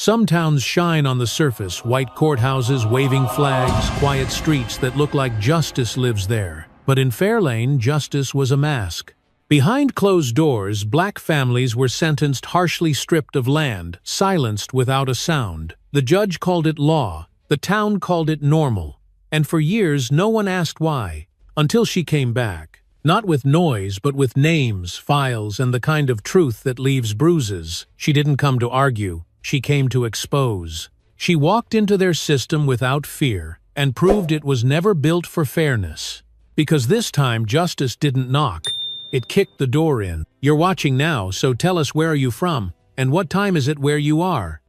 Some towns shine on the surface, white courthouses, waving flags, quiet streets that look like justice lives there. But in Fairlane, justice was a mask. Behind closed doors, black families were sentenced harshly stripped of land, silenced without a sound. The judge called it law, the town called it normal. And for years no one asked why, until she came back. Not with noise, but with names, files, and the kind of truth that leaves bruises. She didn't come to argue. She came to expose. She walked into their system without fear and proved it was never built for fairness. Because this time justice didn't knock, it kicked the door in. You're watching now, so tell us, where are you from, and what time is it where you are?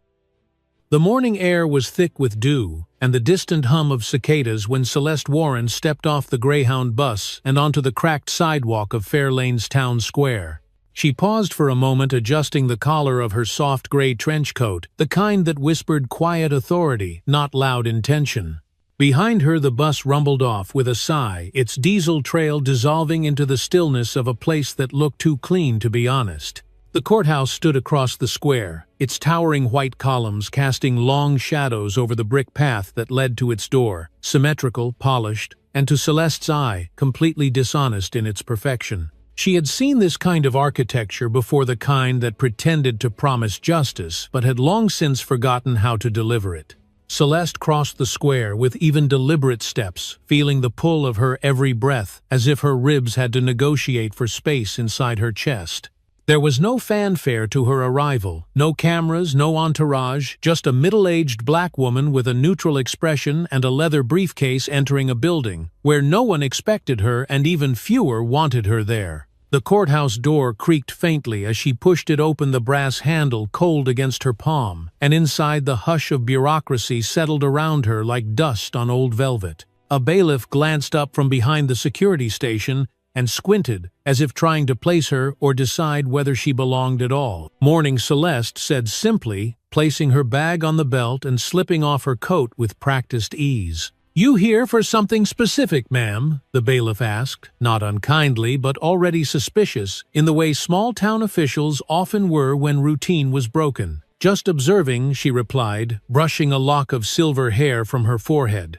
The morning air was thick with dew and the distant hum of cicadas when Celeste Warren stepped off the Greyhound bus and onto the cracked sidewalk of Fairlane's town square. She paused for a moment, adjusting the collar of her soft gray trench coat, the kind that whispered quiet authority, not loud intention. Behind her the bus rumbled off with a sigh, its diesel trail dissolving into the stillness of a place that looked too clean to be honest. The courthouse stood across the square, its towering white columns casting long shadows over the brick path that led to its door, symmetrical, polished, and to Celeste's eye, completely dishonest in its perfection. She had seen this kind of architecture before, the kind that pretended to promise justice, but had long since forgotten how to deliver it. Celeste crossed the square with even deliberate steps, feeling the pull of her every breath, as if her ribs had to negotiate for space inside her chest. There was no fanfare to her arrival, no cameras, no entourage, just a middle-aged black woman with a neutral expression and a leather briefcase entering a building where no one expected her and even fewer wanted her there. The courthouse door creaked faintly as she pushed it open, the brass handle cold against her palm, and inside the hush of bureaucracy settled around her like dust on old velvet. A bailiff glanced up from behind the security station and squinted, as if trying to place her or decide whether she belonged at all. Morning, Celeste said simply, placing her bag on the belt and slipping off her coat with practiced ease. "You here for something specific, ma'am?" the bailiff asked, not unkindly but already suspicious, in the way small-town officials often were when routine was broken. "Just observing," she replied, brushing a lock of silver hair from her forehead.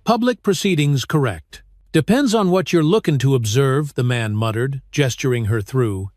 "Public proceedings, correct." "Depends on what you're looking to observe," the man muttered, gesturing her through.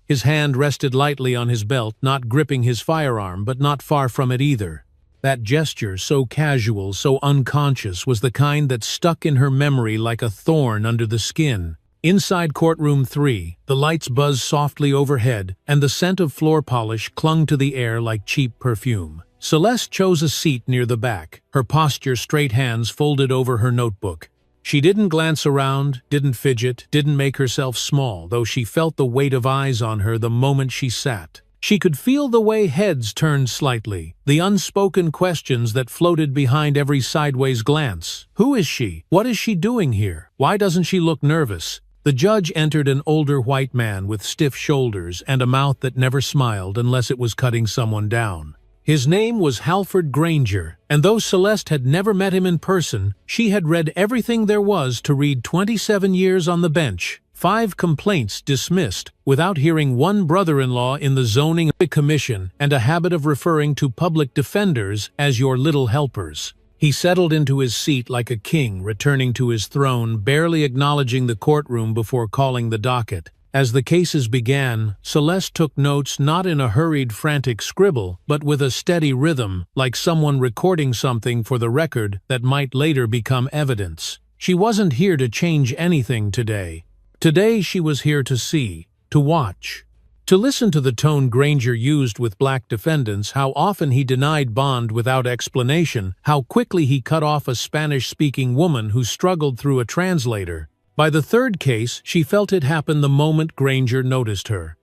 His hand rested lightly on his belt, not gripping his firearm, but not far from it either. That gesture, so casual, so unconscious, was the kind that stuck in her memory like a thorn under the skin. Inside courtroom 3, the lights buzzed softly overhead, and the scent of floor polish clung to the air like cheap perfume. Celeste chose a seat near the back, her posture straight, hands folded over her notebook. She didn't glance around, didn't fidget, didn't make herself small, though she felt the weight of eyes on her the moment she sat. She could feel the way heads turned slightly, the unspoken questions that floated behind every sideways glance. Who is she? What is she doing here? Why doesn't she look nervous? The judge entered, an older white man with stiff shoulders and a mouth that never smiled unless it was cutting someone down. His name was Halford Granger, and though Celeste had never met him in person, she had read everything there was to read. 27 years on the bench, 5 complaints dismissed, without hearing one brother-in-law in the zoning commission, and a habit of referring to public defenders as your little helpers. He settled into his seat like a king returning to his throne, barely acknowledging the courtroom before calling the docket. As the cases began, Celeste took notes, not in a hurried, frantic scribble, but with a steady rhythm, like someone recording something for the record that might later become evidence. She wasn't here to change anything today. Today she was here to see, to watch, to listen to the tone Granger used with black defendants, how often he denied bond without explanation, how quickly he cut off a Spanish-speaking woman who struggled through a translator. By the third case, she felt it happen the moment Granger noticed her.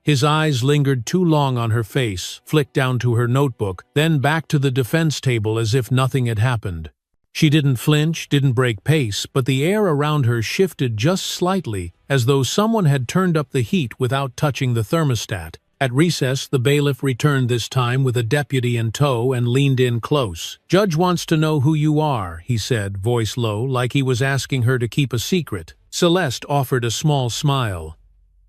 His eyes lingered too long on her face, flicked down to her notebook, then back to the defense table as if nothing had happened. She didn't flinch, didn't break pace, but the air around her shifted just slightly, as though someone had turned up the heat without touching the thermostat. At recess, the bailiff returned, this time with a deputy in tow, and leaned in close. "Judge wants to know who you are," he said, voice low, like he was asking her to keep a secret. Celeste offered a small smile.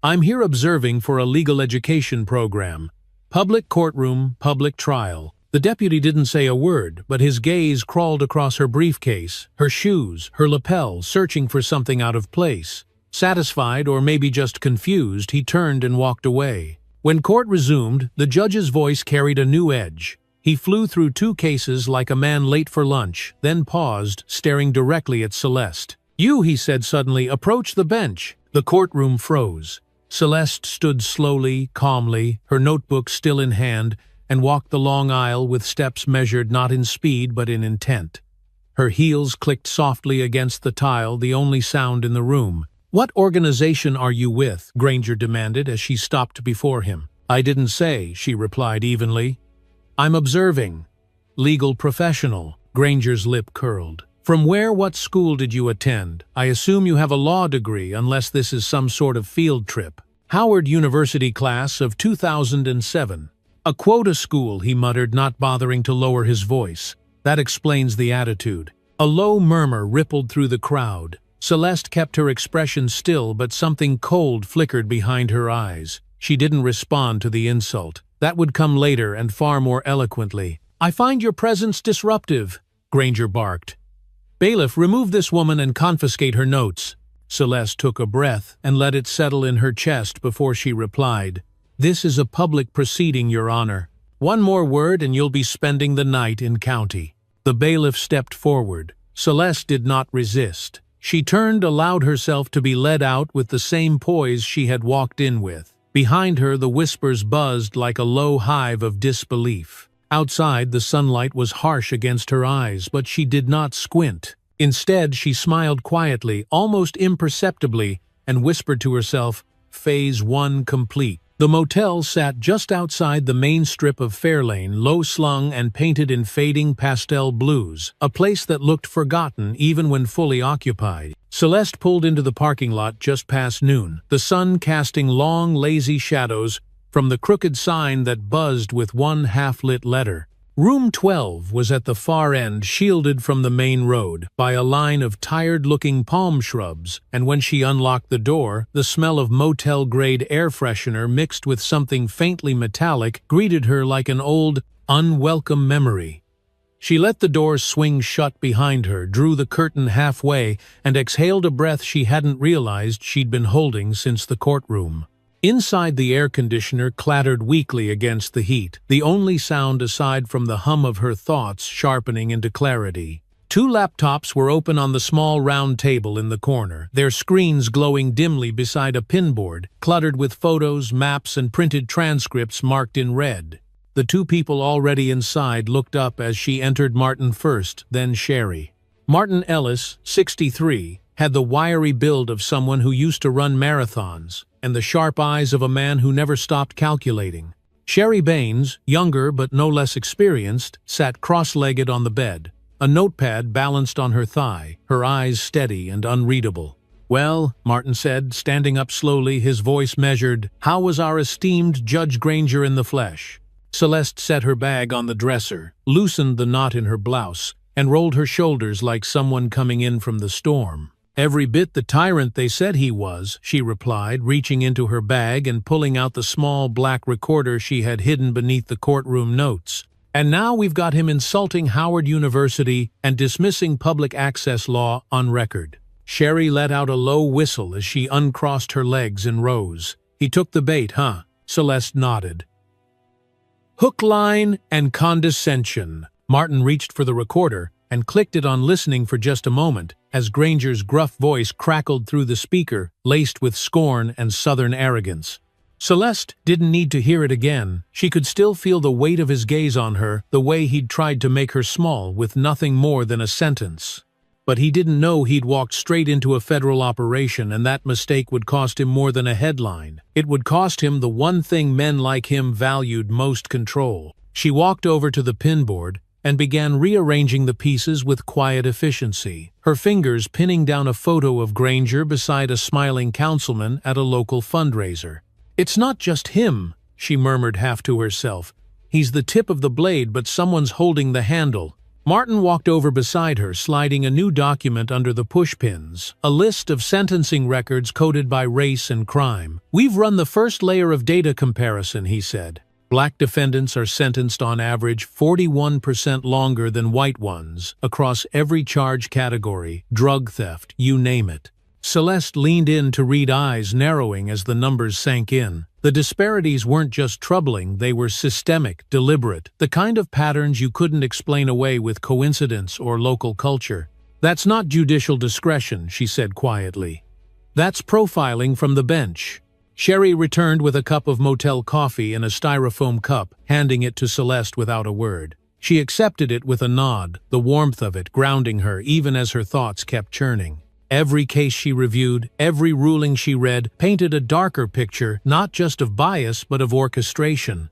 "I'm here observing for a legal education program." Public courtroom, public trial. The deputy didn't say a word, but his gaze crawled across her briefcase, her shoes, her lapel, searching for something out of place. Satisfied, or maybe just confused, he turned and walked away. When court resumed, the judge's voice carried a new edge. He flew through 2 cases like a man late for lunch, then paused, staring directly at Celeste. "You," he said suddenly, "approach the bench." The courtroom froze. Celeste stood slowly, calmly, her notebook still in hand, and walked the long aisle with steps measured not in speed but in intent. Her heels clicked softly against the tile, the only sound in the room. "What organization are you with?" Granger demanded as she stopped before him. "I didn't say," she replied evenly. "I'm observing." "Legal professional." Granger's lip curled. "From where, what school did you attend? I assume you have a law degree, unless this is some sort of field trip." "Howard University class of 2007. "A quota school," he muttered, not bothering to lower his voice. "That explains the attitude." A low murmur rippled through the crowd. Celeste kept her expression still, but something cold flickered behind her eyes. She didn't respond to the insult. That would come later and far more eloquently. "I find your presence disruptive," Granger barked. "Bailiff, remove this woman and confiscate her notes." Celeste took a breath and let it settle in her chest before she replied. "This is a public proceeding, Your Honor. One more word and you'll be spending the night in county." The bailiff stepped forward. Celeste did not resist. She turned, allowed herself to be led out with the same poise she had walked in with. Behind her, the whispers buzzed like a low hive of disbelief. Outside, the sunlight was harsh against her eyes, but she did not squint. Instead, she smiled quietly, almost imperceptibly, and whispered to herself, "Phase 1 complete." The motel sat just outside the main strip of Fairlane, low-slung and painted in fading pastel blues, a place that looked forgotten even when fully occupied. Celeste pulled into the parking lot just past noon, the sun casting long, lazy shadows from the crooked sign that buzzed with one half-lit letter. Room 12 was at the far end, shielded from the main road by a line of tired-looking palm shrubs, and when she unlocked the door, the smell of motel-grade air freshener mixed with something faintly metallic greeted her like an old, unwelcome memory. She let the door swing shut behind her, drew the curtain halfway, and exhaled a breath she hadn't realized she'd been holding since the courtroom. Inside, the air conditioner clattered weakly against the heat, the only sound aside from the hum of her thoughts sharpening into clarity. 2 laptops were open on the small round table in the corner, their screens glowing dimly beside a pinboard, cluttered with photos, maps, and printed transcripts marked in red. The 2 people already inside looked up as she entered. Martin first, then Sherry. Martin Ellis, 63, had the wiry build of someone who used to run marathons, and the sharp eyes of a man who never stopped calculating. Sherry Baines, younger but no less experienced, sat cross-legged on the bed, a notepad balanced on her thigh, her eyes steady and unreadable. "Well," Martin said, standing up slowly, his voice measured, "how was our esteemed Judge Granger in the flesh?" Celeste set her bag on the dresser, loosened the knot in her blouse, and rolled her shoulders like someone coming in from the storm. "Every bit the tyrant they said he was," she replied, reaching into her bag and pulling out the small black recorder she had hidden beneath the courtroom notes. "And now we've got him insulting Howard University and dismissing public access law on record." Sherry let out a low whistle as she uncrossed her legs and rose. "He took the bait, huh?" Celeste nodded. "Hook, line, and condescension." Martin reached for the recorder and clicked it on listening for just a moment, as Granger's gruff voice crackled through the speaker, laced with scorn and southern arrogance. Celeste didn't need to hear it again. She could still feel the weight of his gaze on her, the way he'd tried to make her small with nothing more than a sentence. But he didn't know he'd walked straight into a federal operation, and that mistake would cost him more than a headline. It would cost him the one thing men like him valued most: control. She walked over to the pinboard and began rearranging the pieces with quiet efficiency, her fingers pinning down a photo of Granger beside a smiling councilman at a local fundraiser. "It's not just him," she murmured half to herself. "He's the tip of the blade, but someone's holding the handle." Martin walked over beside her, sliding a new document under the pushpins, a list of sentencing records coded by race and crime. "We've run the first layer of data comparison," he said. Black defendants are sentenced on average 41% longer than white ones, across every charge category, drug theft, you name it. Celeste leaned in to read, eyes narrowing as the numbers sank in. The disparities weren't just troubling, they were systemic, deliberate, the kind of patterns you couldn't explain away with coincidence or local culture. "That's not judicial discretion," she said quietly. "That's profiling from the bench." Sherry returned with a cup of motel coffee in a styrofoam cup, handing it to Celeste without a word. She accepted it with a nod, the warmth of it grounding her even as her thoughts kept churning. Every case she reviewed, every ruling she read, painted a darker picture, not just of bias but of orchestration.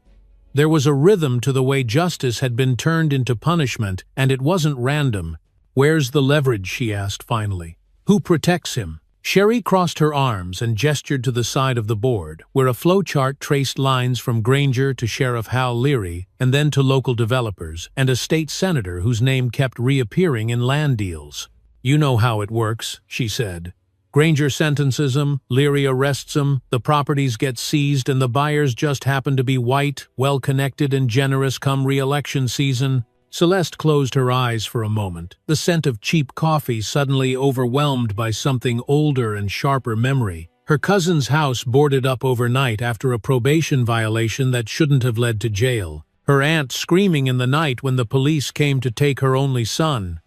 There was a rhythm to the way justice had been turned into punishment, and it wasn't random. "Where's the leverage?" she asked finally. "Who protects him?" Sherry crossed her arms and gestured to the side of the board, where a flowchart traced lines from Granger to Sheriff Hal Leary, and then to local developers, and a state senator whose name kept reappearing in land deals. "You know how it works," she said. "Granger sentences him, Leary arrests him, the properties get seized, and the buyers just happen to be white, well-connected and generous come re-election season." Celeste closed her eyes for a moment, the scent of cheap coffee suddenly overwhelmed by something older and sharper memory. Her cousin's house boarded up overnight after a probation violation that shouldn't have led to jail. Her aunt screaming in the night when the police came to take her only son.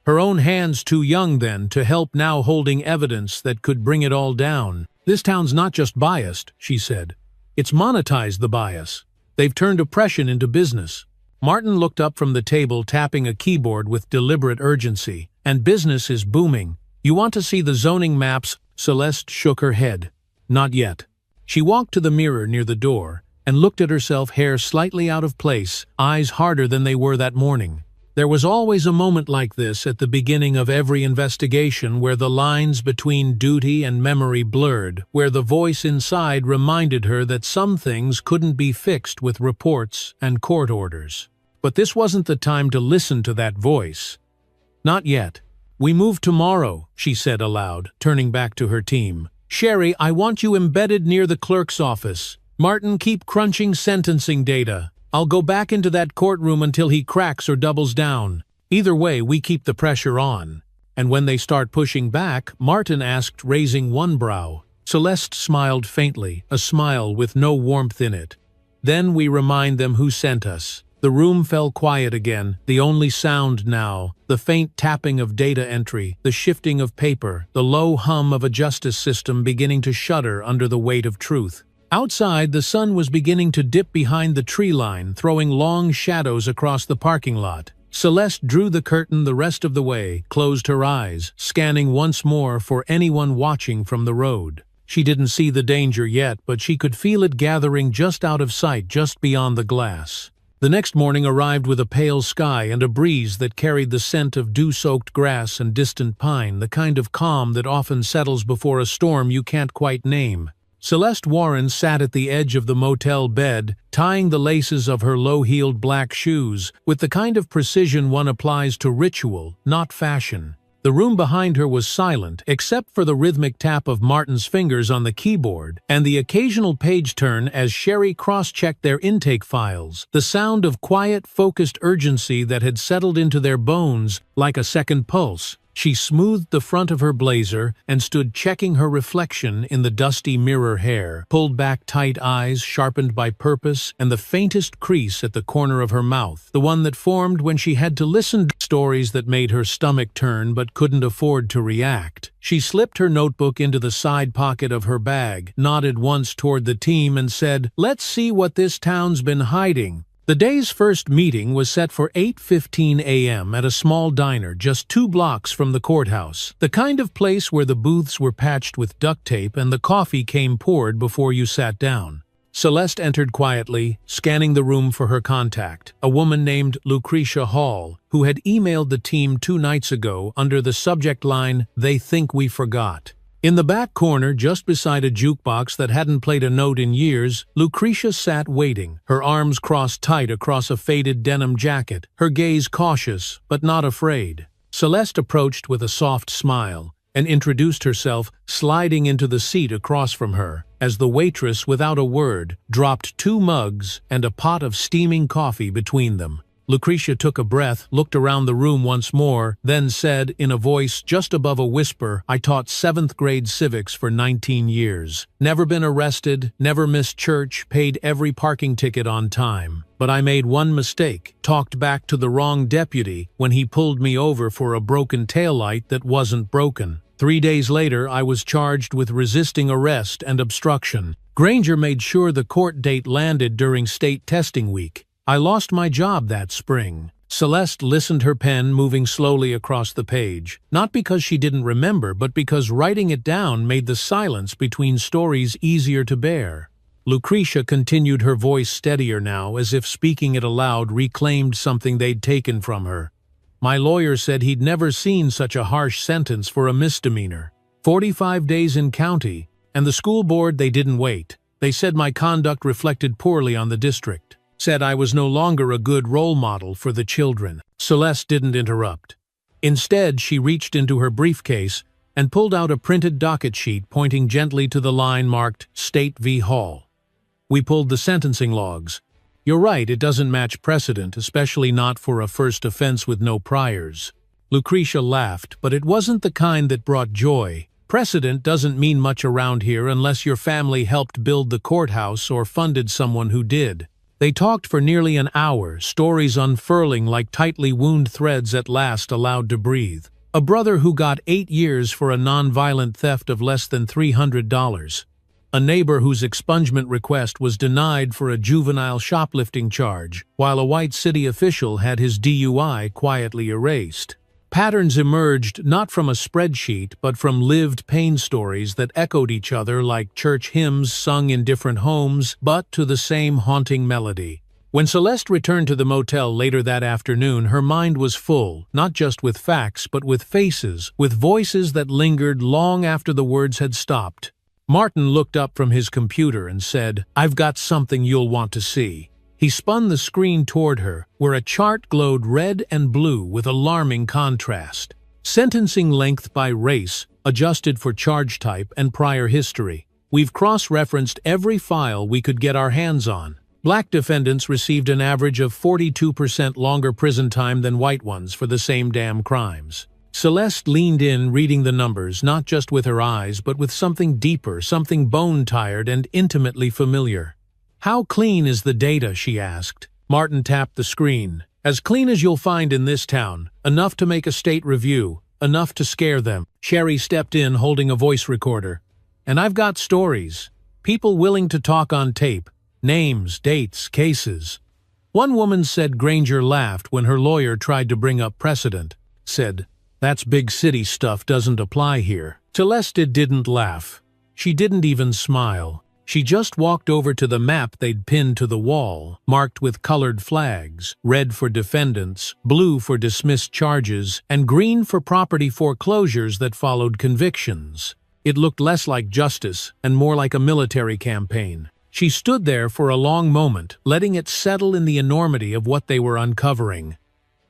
Her own hands too young then to help, now holding evidence that could bring it all down. "This town's not just biased," she said. "It's monetized the bias. They've turned oppression into business." Martin looked up from the table, tapping a keyboard with deliberate urgency. "And business is booming. You want to see the zoning maps?" Celeste shook her head. "Not yet." She walked to the mirror near the door and looked at herself, hair slightly out of place, eyes harder than they were that morning. There was always a moment like this at the beginning of every investigation, where the lines between duty and memory blurred, where the voice inside reminded her that some things couldn't be fixed with reports and court orders. But this wasn't the time to listen to that voice. Not yet. "We move tomorrow," she said aloud, turning back to her team. "Sherry, I want you embedded near the clerk's office. Martin, keep crunching sentencing data. I'll go back into that courtroom until he cracks or doubles down. Either way, we keep the pressure on." "And when they start pushing back?" Martin asked, raising one brow. Celeste smiled faintly, a smile with no warmth in it. "Then we remind them who sent us." The room fell quiet again, the only sound now, the faint tapping of data entry, the shifting of paper, the low hum of a justice system beginning to shudder under the weight of truth. Outside, the sun was beginning to dip behind the tree line, throwing long shadows across the parking lot. Celeste drew the curtain the rest of the way, closed her eyes, scanning once more for anyone watching from the road. She didn't see the danger yet, but she could feel it gathering just out of sight, just beyond the glass. The next morning arrived with a pale sky and a breeze that carried the scent of dew-soaked grass and distant pine, the kind of calm that often settles before a storm you can't quite name. Celeste Warren sat at the edge of the motel bed, tying the laces of her low-heeled black shoes, with the kind of precision one applies to ritual, not fashion. The room behind her was silent, except for the rhythmic tap of Martin's fingers on the keyboard, and the occasional page turn as Sherry cross-checked their intake files, the sound of quiet, focused urgency that had settled into their bones like a second pulse. She smoothed the front of her blazer and stood checking her reflection in the dusty mirror, hair pulled back, tight eyes sharpened by purpose, and the faintest crease at the corner of her mouth, the one that formed when she had to listen to stories that made her stomach turn but couldn't afford to react. She slipped her notebook into the side pocket of her bag, nodded once toward the team and said, "Let's see what this town's been hiding." The day's first meeting was set for 8:15 a.m. at a small diner just 2 blocks from the courthouse, the kind of place where the booths were patched with duct tape and the coffee came poured before you sat down. Celeste entered quietly, scanning the room for her contact, a woman named Lucretia Hall, who had emailed the team 2 nights ago under the subject line, "They think we forgot." In the back corner, just beside a jukebox that hadn't played a note in years, Lucretia sat waiting, her arms crossed tight across a faded denim jacket, her gaze cautious but not afraid. Celeste approached with a soft smile. and introduced herself, sliding into the seat across from her, as the waitress, without a word, dropped 2 mugs and a pot of steaming coffee between them. Lucretia took a breath, looked around the room once more, then said, in a voice just above a whisper, "I taught 7th grade civics for 19 years. Never been arrested, never missed church, paid every parking ticket on time. But I made one mistake, talked back to the wrong deputy when he pulled me over for a broken taillight that wasn't broken. 3 days later, I was charged with resisting arrest and obstruction. Granger made sure the court date landed during state testing week. I lost my job that spring." Celeste listened, her pen moving slowly across the page, not because she didn't remember, but because writing it down made the silence between stories easier to bear. Lucretia continued, her voice steadier now, as if speaking it aloud reclaimed something they'd taken from her. "My lawyer said he'd never seen such a harsh sentence for a misdemeanor. 45 days in county, and the school board, they didn't wait. They said my conduct reflected poorly on the district. Said I was no longer a good role model for the children." Celeste didn't interrupt. Instead, she reached into her briefcase and pulled out a printed docket sheet, pointing gently to the line marked State v. Hall. "We pulled the sentencing logs. You're right, it doesn't match precedent, especially not for a first offense with no priors." Lucretia laughed, but it wasn't the kind that brought joy. Precedent doesn't mean much around here unless your family helped build the courthouse or funded someone who did. They talked for nearly an hour, stories unfurling like tightly wound threads at last allowed to breathe. A brother who got 8 years for a nonviolent theft of less than $300. A neighbor whose expungement request was denied for a juvenile shoplifting charge, while a white city official had his DUI quietly erased. Patterns emerged not from a spreadsheet but from lived pain stories that echoed each other like church hymns sung in different homes, but to the same haunting melody. When Celeste returned to the motel later that afternoon, her mind was full, not just with facts but with faces, with voices that lingered long after the words had stopped. Martin looked up from his computer and said, "I've got something you'll want to see." He spun the screen toward her, where a chart glowed red and blue with alarming contrast. Sentencing length by race, adjusted for charge type and prior history. We've cross-referenced every file we could get our hands on. Black defendants received an average of 42% longer prison time than white ones for the same damn crimes. Celeste leaned in, reading the numbers, not just with her eyes, but with something deeper, something bone-tired and intimately familiar. "How clean is the data?" she asked. Martin tapped the screen. "As clean as you'll find in this town. Enough to make a state review. Enough to scare them." Sherry stepped in, holding a voice recorder. "And I've got stories. People willing to talk on tape. Names, dates, cases." One woman said Granger laughed when her lawyer tried to bring up precedent. Said, "That's big city stuff, doesn't apply here." Celeste didn't laugh. She didn't even smile. She just walked over to the map they'd pinned to the wall, marked with colored flags, red for defendants, blue for dismissed charges, and green for property foreclosures that followed convictions. It looked less like justice and more like a military campaign. She stood there for a long moment, letting it settle in the enormity of what they were uncovering.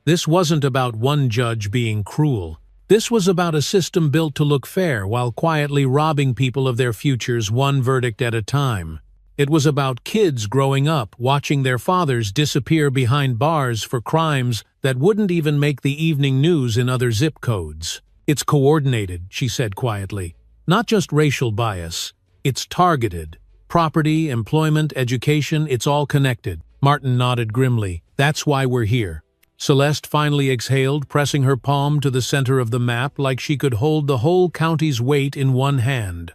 This wasn't about one judge being cruel. This was about a system built to look fair while quietly robbing people of their futures one verdict at a time. It was about kids growing up, watching their fathers disappear behind bars for crimes that wouldn't even make the evening news in other zip codes. "It's coordinated," she said quietly. "Not just racial bias. It's targeted. Property, employment, education, it's all connected." Martin nodded grimly. "That's why we're here." Celeste finally exhaled, pressing her palm to the center of the map like she could hold the whole county's weight in one hand.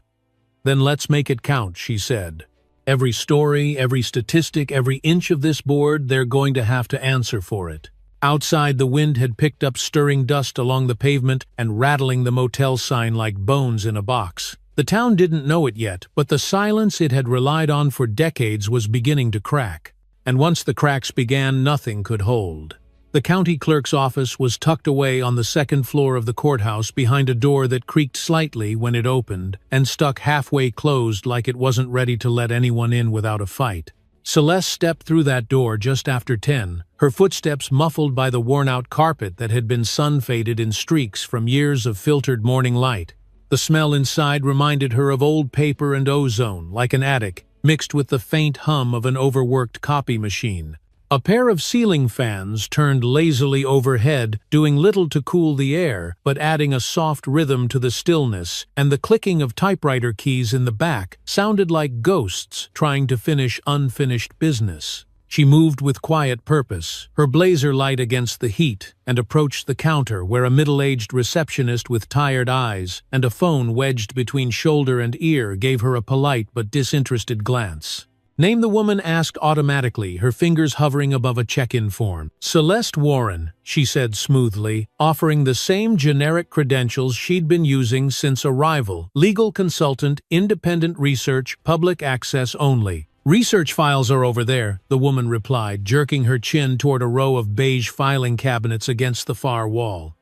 "Then let's make it count," she said. "Every story, every statistic, every inch of this board, they're going to have to answer for it." Outside, the wind had picked up stirring dust along the pavement and rattling the motel sign like bones in a box. The town didn't know it yet, but the silence it had relied on for decades was beginning to crack. And once the cracks began, nothing could hold. The county clerk's office was tucked away on the second floor of the courthouse behind a door that creaked slightly when it opened and stuck halfway closed like it wasn't ready to let anyone in without a fight. Celeste stepped through that door just after 10, her footsteps muffled by the worn-out carpet that had been sun-faded in streaks from years of filtered morning light. The smell inside reminded her of old paper and ozone, like an attic, mixed with the faint hum of an overworked copy machine. A pair of ceiling fans turned lazily overhead, doing little to cool the air, but adding a soft rhythm to the stillness, and the clicking of typewriter keys in the back sounded like ghosts trying to finish unfinished business. She moved with quiet purpose, her blazer light against the heat, and approached the counter where a middle-aged receptionist with tired eyes and a phone wedged between shoulder and ear gave her a polite but disinterested glance. "Name," the woman asked automatically, her fingers hovering above a check-in form. "Celeste Warren," she said smoothly, offering the same generic credentials she'd been using since arrival. "Legal consultant, independent research, public access only." "Research files are over there," the woman replied, jerking her chin toward a row of beige filing cabinets against the far wall.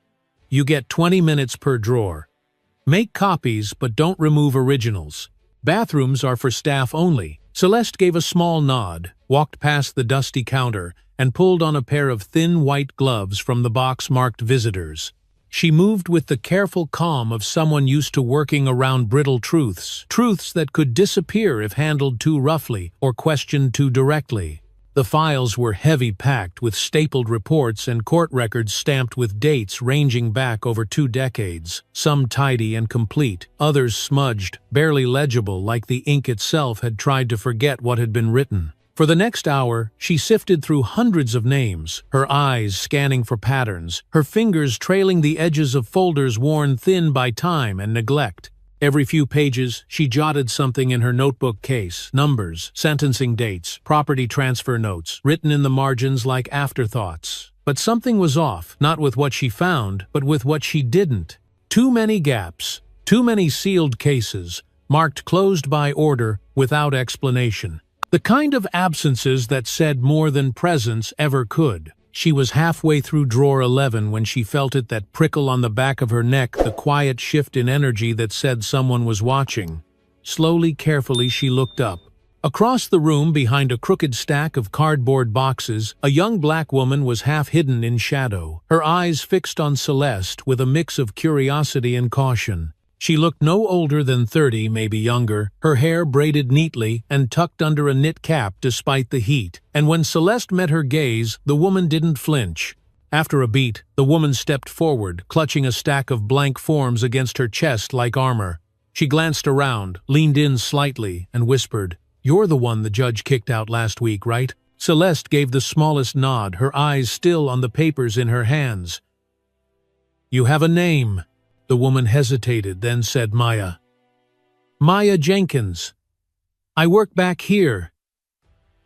"You get 20 minutes per drawer. Make copies, but don't remove originals. Bathrooms are for staff only." Celeste gave a small nod, walked past the dusty counter, and pulled on a pair of thin white gloves from the box marked visitors. She moved with the careful calm of someone used to working around brittle truths that could disappear if handled too roughly or questioned too directly. The files were heavy-packed with stapled reports and court records stamped with dates ranging back over 2 decades, some tidy and complete, others smudged, barely legible like the ink itself had tried to forget what had been written. For the next hour, she sifted through hundreds of names, her eyes scanning for patterns, her fingers trailing the edges of folders worn thin by time and neglect. Every few pages, she jotted something in her notebook case, numbers, sentencing dates, property transfer notes, written in the margins like afterthoughts. But something was off, not with what she found, but with what she didn't. Too many gaps, too many sealed cases, marked closed by order, without explanation. The kind of absences that said more than presence ever could. She was halfway through drawer 11 when she felt it, that prickle on the back of her neck, the quiet shift in energy that said someone was watching. Slowly, carefully, she looked up. Across the room, behind a crooked stack of cardboard boxes, a young black woman was half hidden in shadow, her eyes fixed on Celeste with a mix of curiosity and caution. She looked no older than 30, maybe younger, her hair braided neatly and tucked under a knit cap despite the heat. And when Celeste met her gaze, the woman didn't flinch. After a beat, the woman stepped forward, clutching a stack of blank forms against her chest like armor. She glanced around, leaned in slightly, and whispered, "You're the one the judge kicked out last week, right?" Celeste gave the smallest nod, her eyes still on the papers in her hands. "You have a name." The woman hesitated, then said Maya. "Maya Jenkins. I work back here."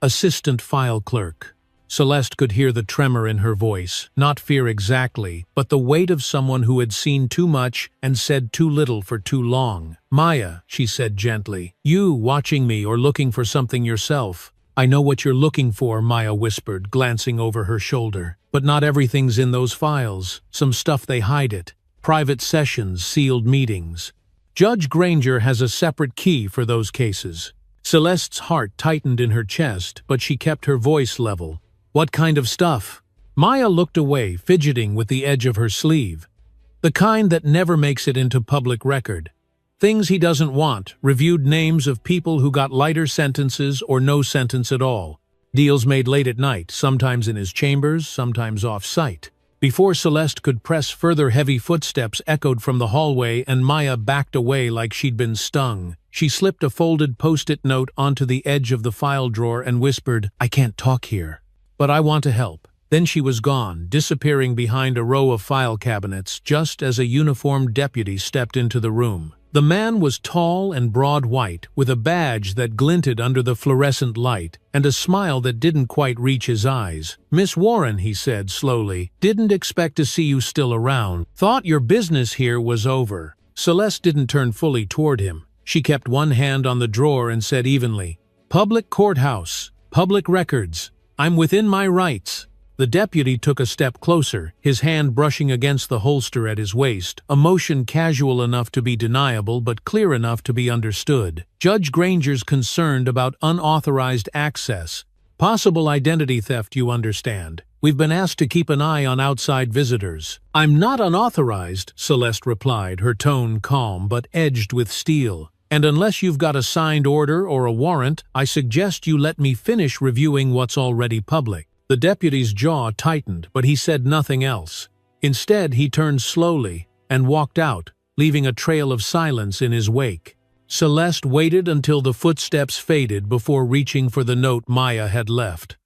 Assistant file clerk. Celeste could hear the tremor in her voice, not fear exactly, but the weight of someone who had seen too much and said too little for too long. "Maya," she said gently, "you watching me or looking for something yourself?" "I know what you're looking for," Maya whispered, glancing over her shoulder. "But not everything's in those files. Some stuff they hide it. Private sessions, sealed meetings. Judge Granger has a separate key for those cases." Celeste's heart tightened in her chest, but she kept her voice level. "What kind of stuff?" Maya looked away, fidgeting with the edge of her sleeve. "The kind that never makes it into public record. Things he doesn't want, reviewed names of people who got lighter sentences or no sentence at all. Deals made late at night, sometimes in his chambers, sometimes off-site." Before Celeste could press further, heavy footsteps echoed from the hallway and Maya backed away like she'd been stung. She slipped a folded post-it note onto the edge of the file drawer and whispered, "I can't talk here, but I want to help." Then she was gone, disappearing behind a row of file cabinets just as a uniformed deputy stepped into the room. The man was tall and broad-white, with a badge that glinted under the fluorescent light, and a smile that didn't quite reach his eyes. "Miss Warren," he said slowly, "didn't expect to see you still around. Thought your business here was over." Celeste didn't turn fully toward him. She kept one hand on the drawer and said evenly, "Public courthouse, public records. I'm within my rights." The deputy took a step closer, his hand brushing against the holster at his waist, a motion casual enough to be deniable but clear enough to be understood. "Judge Granger's concerned about unauthorized access. Possible identity theft, you understand. We've been asked to keep an eye on outside visitors." "I'm not unauthorized," Celeste replied, her tone calm but edged with steel. "And unless you've got a signed order or a warrant, I suggest you let me finish reviewing what's already public." The deputy's jaw tightened, but he said nothing else. Instead, he turned slowly and walked out, leaving a trail of silence in his wake. Celeste waited until the footsteps faded before reaching for the note Maya had left.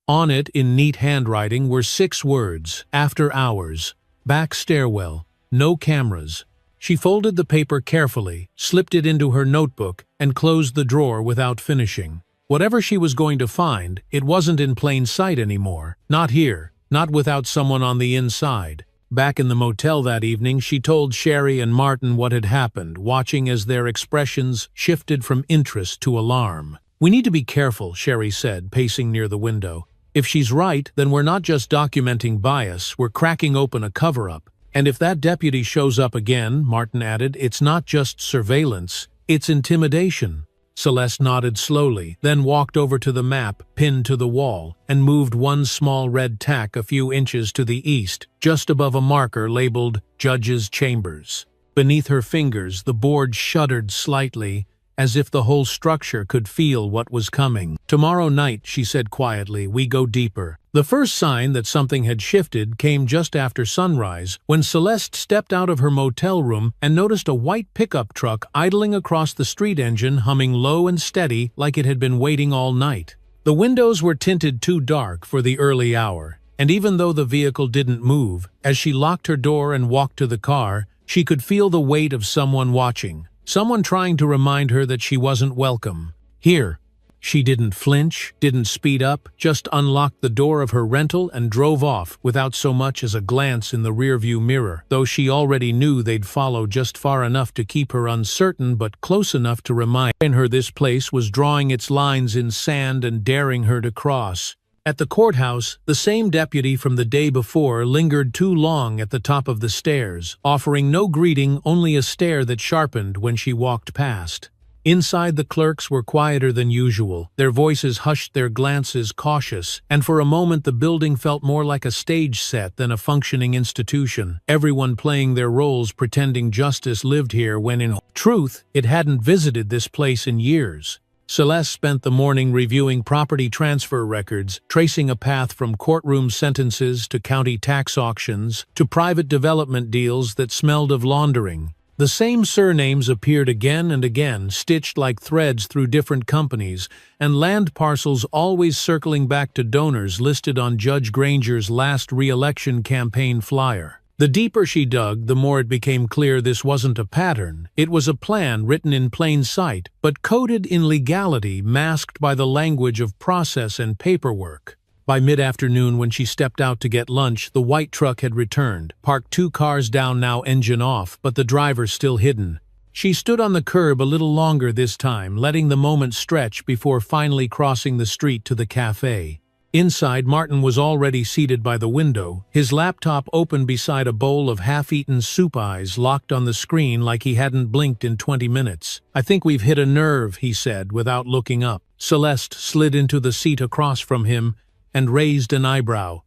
On it, in neat handwriting, were 6 words: "After hours. Back stairwell. No cameras." She folded the paper carefully, slipped it into her notebook, and closed the drawer without finishing. Whatever she was going to find, it wasn't in plain sight anymore. Not here, not without someone on the inside. Back in the motel that evening, she told Sherry and Martin what had happened, watching as their expressions shifted from interest to alarm. "We need to be careful," Sherry said, pacing near the window. "If she's right, then we're not just documenting bias, we're cracking open a cover-up. And if that deputy shows up again," Martin added, "it's not just surveillance, it's intimidation." Celeste nodded slowly, then walked over to the map pinned to the wall and moved one small red tack a few inches to the east, just above a marker labeled Judge's Chambers. Beneath her fingers, the board shuddered slightly, as if the whole structure could feel what was coming. "Tomorrow night," she said quietly, "we go deeper." The first sign that something had shifted came just after sunrise, when Celeste stepped out of her motel room and noticed a white pickup truck idling across the street, engine humming low and steady like it had been waiting all night. The windows were tinted too dark for the early hour, and even though the vehicle didn't move, as she locked her door and walked to the car, she could feel the weight of someone watching. Someone trying to remind her that she wasn't welcome. Here. She didn't flinch, didn't speed up, just unlocked the door of her rental and drove off without so much as a glance in the rearview mirror, though she already knew they'd follow just far enough to keep her uncertain but close enough to remind her this place was drawing its lines in sand and daring her to cross. At the courthouse, the same deputy from the day before lingered too long at the top of the stairs, offering no greeting, only a stare that sharpened when she walked past. Inside, the clerks were quieter than usual, their voices hushed, their glances cautious, and for a moment the building felt more like a stage set than a functioning institution, everyone playing their roles pretending justice lived here when in truth it hadn't visited this place in years. Celeste spent the morning reviewing property transfer records, tracing a path from courtroom sentences to county tax auctions to private development deals that smelled of laundering. The same surnames appeared again and again, stitched like threads through different companies, and land parcels always circling back to donors listed on Judge Granger's last re-election campaign flyer. The deeper she dug, the more it became clear this wasn't a pattern. It was a plan written in plain sight, but coded in legality, masked by the language of process and paperwork. By mid-afternoon, when she stepped out to get lunch, the white truck had returned, parked 2 cars down, now engine off, but the driver still hidden. She stood on the curb a little longer this time, letting the moment stretch before finally crossing the street to the cafe. Inside, Martin was already seated by the window, his laptop open beside a bowl of half-eaten soup, eyes locked on the screen like he hadn't blinked in 20 minutes. "I think we've hit a nerve," he said, without looking up. Celeste slid into the seat across from him and raised an eyebrow.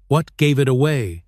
"What gave it away?"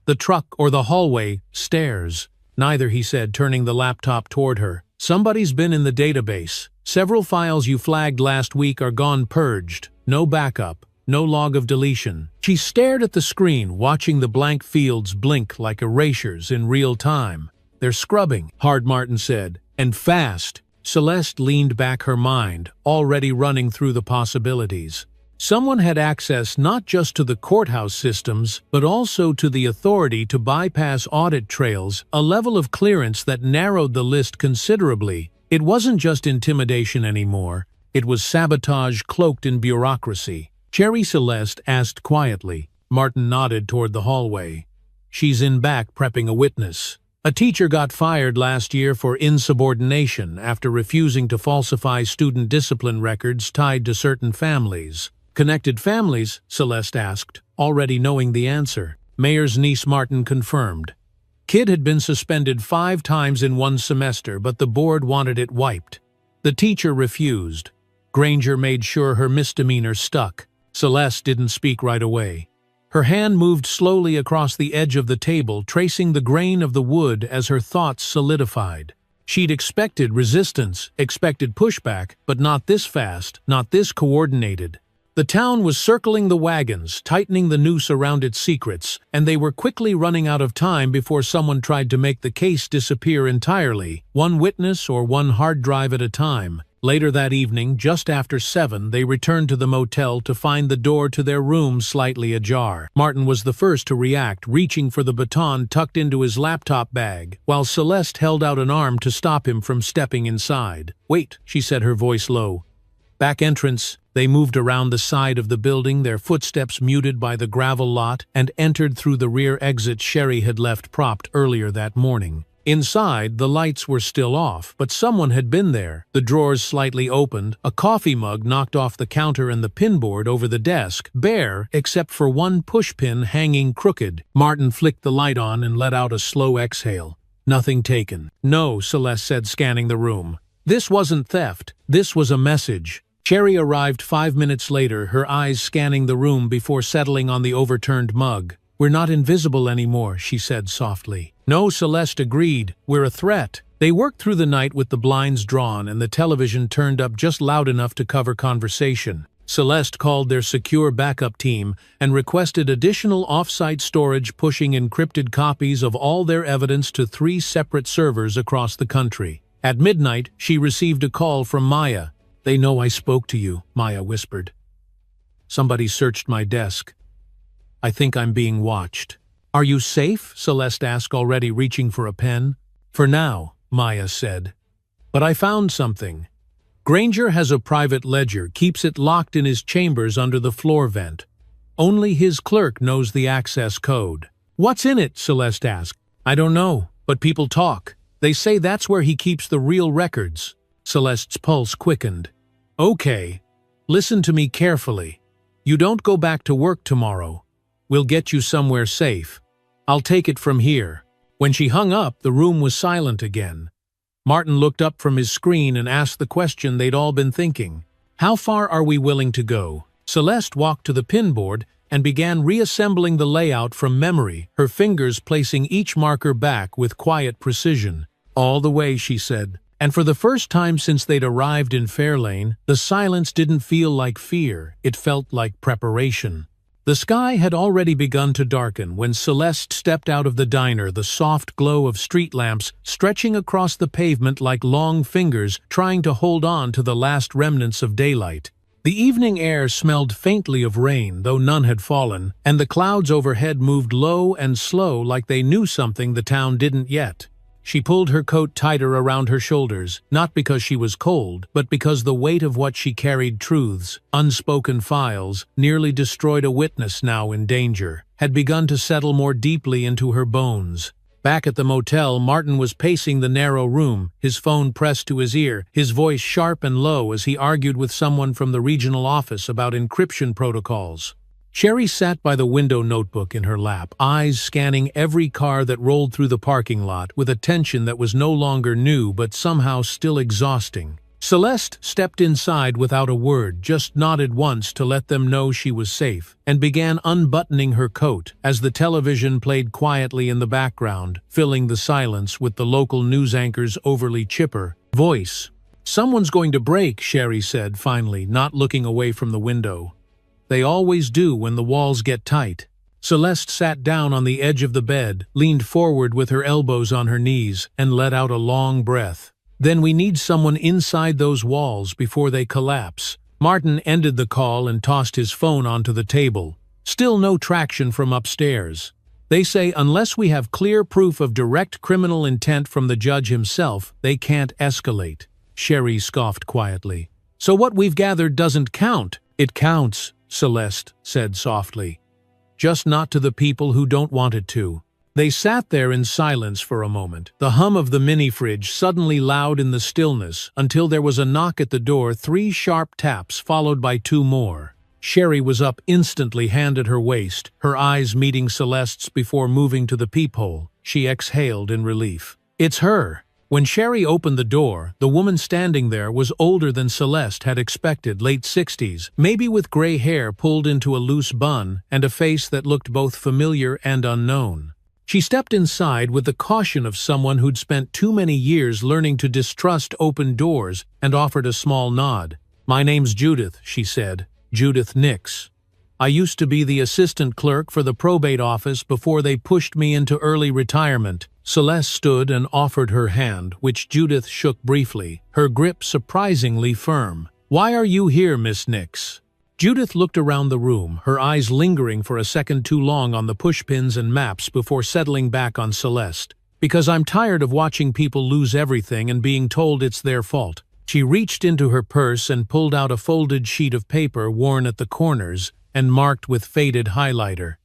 "The truck or the hallway, stairs." "Neither," he said, turning the laptop toward her. "Somebody's been in the database. Several files you flagged last week are gone, purged. No backup. No log of deletion." She stared at the screen, watching the blank fields blink like erasures in real time. "They're scrubbing," Hard Martin said, "and fast." Celeste leaned back, her mind already running through the possibilities. Someone had access not just to the courthouse systems, but also to the authority to bypass audit trails, a level of clearance that narrowed the list considerably. It wasn't just intimidation anymore, it was sabotage cloaked in bureaucracy. Cherry Celeste asked quietly. Martin nodded toward the hallway. "She's in back prepping a witness. A teacher got fired last year for insubordination after refusing to falsify student discipline records tied to certain families." "Connected families?" Celeste asked, already knowing the answer. Mayor's niece Martin confirmed. Kid had been suspended 5 times in one semester, but the board wanted it wiped. The teacher refused. Granger made sure her misdemeanor stuck. Celeste didn't speak right away. Her hand moved slowly across the edge of the table, tracing the grain of the wood as her thoughts solidified. She'd expected resistance, expected pushback, but not this fast, not this coordinated. The town was circling the wagons, tightening the noose around its secrets, and they were quickly running out of time before someone tried to make the case disappear entirely, one witness or one hard drive at a time. Later that evening, just after 7, they returned to the motel to find the door to their room slightly ajar. Martin was the first to react, reaching for the baton tucked into his laptop bag, while Celeste held out an arm to stop him from stepping inside. "Wait," she said, her voice low. Back entrance. They moved around the side of the building, their footsteps muted by the gravel lot, and entered through the rear exit Sherry had left propped earlier that morning. Inside, the lights were still off, but someone had been there. The drawers slightly opened, a coffee mug knocked off the counter and the pinboard over the desk, bare except for one pushpin hanging crooked. Martin flicked the light on and let out a slow exhale. "Nothing taken." "No," Celeste said, scanning the room. "This wasn't theft. This was a message." Sherry arrived 5 minutes later, her eyes scanning the room before settling on the overturned mug. "We're not invisible anymore," she said softly. "No," Celeste agreed. "We're a threat." They worked through the night with the blinds drawn and the television turned up just loud enough to cover conversation. Celeste called their secure backup team and requested additional off-site storage, pushing encrypted copies of all their evidence to 3 separate servers across the country. At midnight, she received a call from Maya. "They know I spoke to you," Maya whispered. "Somebody searched my desk. I think I'm being watched." "Are you safe?" Celeste asked, already reaching for a pen. "For now," Maya said. "But I found something. Granger has a private ledger, keeps it locked in his chambers under the floor vent. Only his clerk knows the access code." "What's in it?" Celeste asked. "I don't know, but people talk. They say that's where he keeps the real records." Celeste's pulse quickened. "Okay, listen to me carefully. You don't go back to work tomorrow. We'll get you somewhere safe. I'll take it from here." When she hung up, the room was silent again. Martin looked up from his screen and asked the question they'd all been thinking. "How far are we willing to go?" Celeste walked to the pinboard and began reassembling the layout from memory, her fingers placing each marker back with quiet precision. "All the way," she said. And for the first time since they'd arrived in Fairlane, the silence didn't feel like fear, it felt like preparation. The sky had already begun to darken when Celeste stepped out of the diner, the soft glow of street lamps stretching across the pavement like long fingers trying to hold on to the last remnants of daylight. The evening air smelled faintly of rain, though none had fallen, and the clouds overhead moved low and slow like they knew something the town didn't yet. She pulled her coat tighter around her shoulders, not because she was cold, but because the weight of what she carried, truths, unspoken files, nearly destroyed a witness now in danger, had begun to settle more deeply into her bones. Back at the motel, Martin was pacing the narrow room, his phone pressed to his ear, his voice sharp and low as he argued with someone from the regional office about encryption protocols. Sherry sat by the window, notebook in her lap, eyes scanning every car that rolled through the parking lot with a tension that was no longer new but somehow still exhausting. Celeste stepped inside without a word, just nodded once to let them know she was safe, and began unbuttoning her coat as the television played quietly in the background, filling the silence with the local news anchor's overly chipper voice. "Someone's going to break," Sherry said finally, not looking away from the window. "They always do when the walls get tight." Celeste sat down on the edge of the bed, leaned forward with her elbows on her knees, and let out a long breath. "Then we need someone inside those walls before they collapse." Martin ended the call and tossed his phone onto the table. Still no traction from upstairs. "They say unless we have clear proof of direct criminal intent from the judge himself, they can't escalate." Sherry scoffed quietly. "So what we've gathered doesn't count." "It counts," Celeste said softly. "Just not to the people who don't want it to." They sat there in silence for a moment, the hum of the mini-fridge suddenly loud in the stillness, until there was a knock at the door, 3 sharp taps followed by 2 more. Sherry was up instantly, hand at her waist, her eyes meeting Celeste's before moving to the peephole. She exhaled in relief. "It's her." When Sherry opened the door, the woman standing there was older than Celeste had expected, late 60s, maybe with gray hair pulled into a loose bun and a face that looked both familiar and unknown. She stepped inside with the caution of someone who'd spent too many years learning to distrust open doors and offered a small nod. "My name's Judith," she said. "Judith Nix. I used to be the assistant clerk for the probate office before they pushed me into early retirement." Celeste stood and offered her hand, which Judith shook briefly, her grip surprisingly firm. "Why are you here, Miss Nix?" Judith looked around the room, her eyes lingering for a second too long on the pushpins and maps before settling back on Celeste. "Because I'm tired of watching people lose everything and being told it's their fault." She reached into her purse and pulled out a folded sheet of paper worn at the corners and marked with faded highlighter.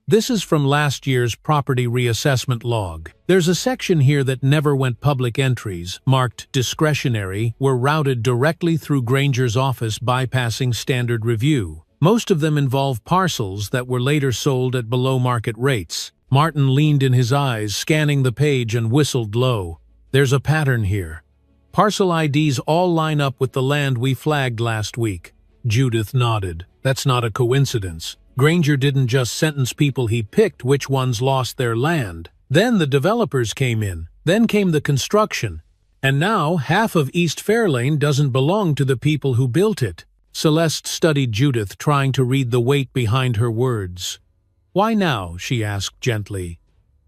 "This is from last year's property reassessment log. There's a section here that never went public. Entries, marked discretionary, were routed directly through Granger's office, bypassing standard review. Most of them involve parcels that were later sold at below-market rates." Martin leaned in his eyes, scanning the page, and whistled low. "There's a pattern here. Parcel IDs all line up with the land we flagged last week." Judith nodded. "That's not a coincidence. Granger didn't just sentence people he picked which ones lost their land. Then the developers came in. Then came the construction. And now half of East Fairlane doesn't belong to the people who built it." Celeste studied Judith, trying to read the weight behind her words. "Why now?" she asked gently.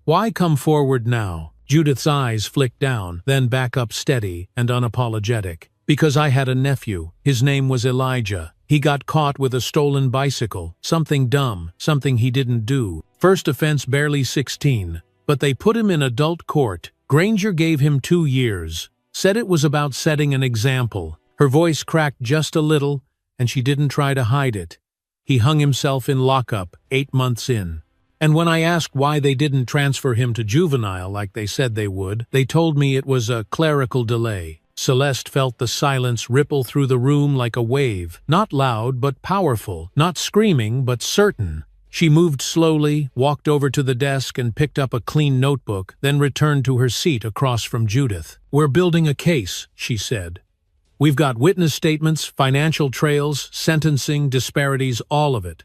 "Why come forward now?" Judith's eyes flicked down, then back up, steady and unapologetic. "Because I had a nephew. His name was Elijah. He got caught with a stolen bicycle, something dumb, something he didn't do. First offense barely 16, but they put him in adult court. Granger gave him 2 years, said it was about setting an example." Her voice cracked just a little, and she didn't try to hide it. "He hung himself in lockup 8 months in. And when I asked why they didn't transfer him to juvenile like they said they would, they told me it was a clerical delay." Celeste felt the silence ripple through the room like a wave, not loud but powerful, not screaming but certain. She moved slowly, walked over to the desk and picked up a clean notebook, then returned to her seat across from Judith. "We're building a case," she said. "We've got witness statements, financial trails, sentencing, disparities, all of it.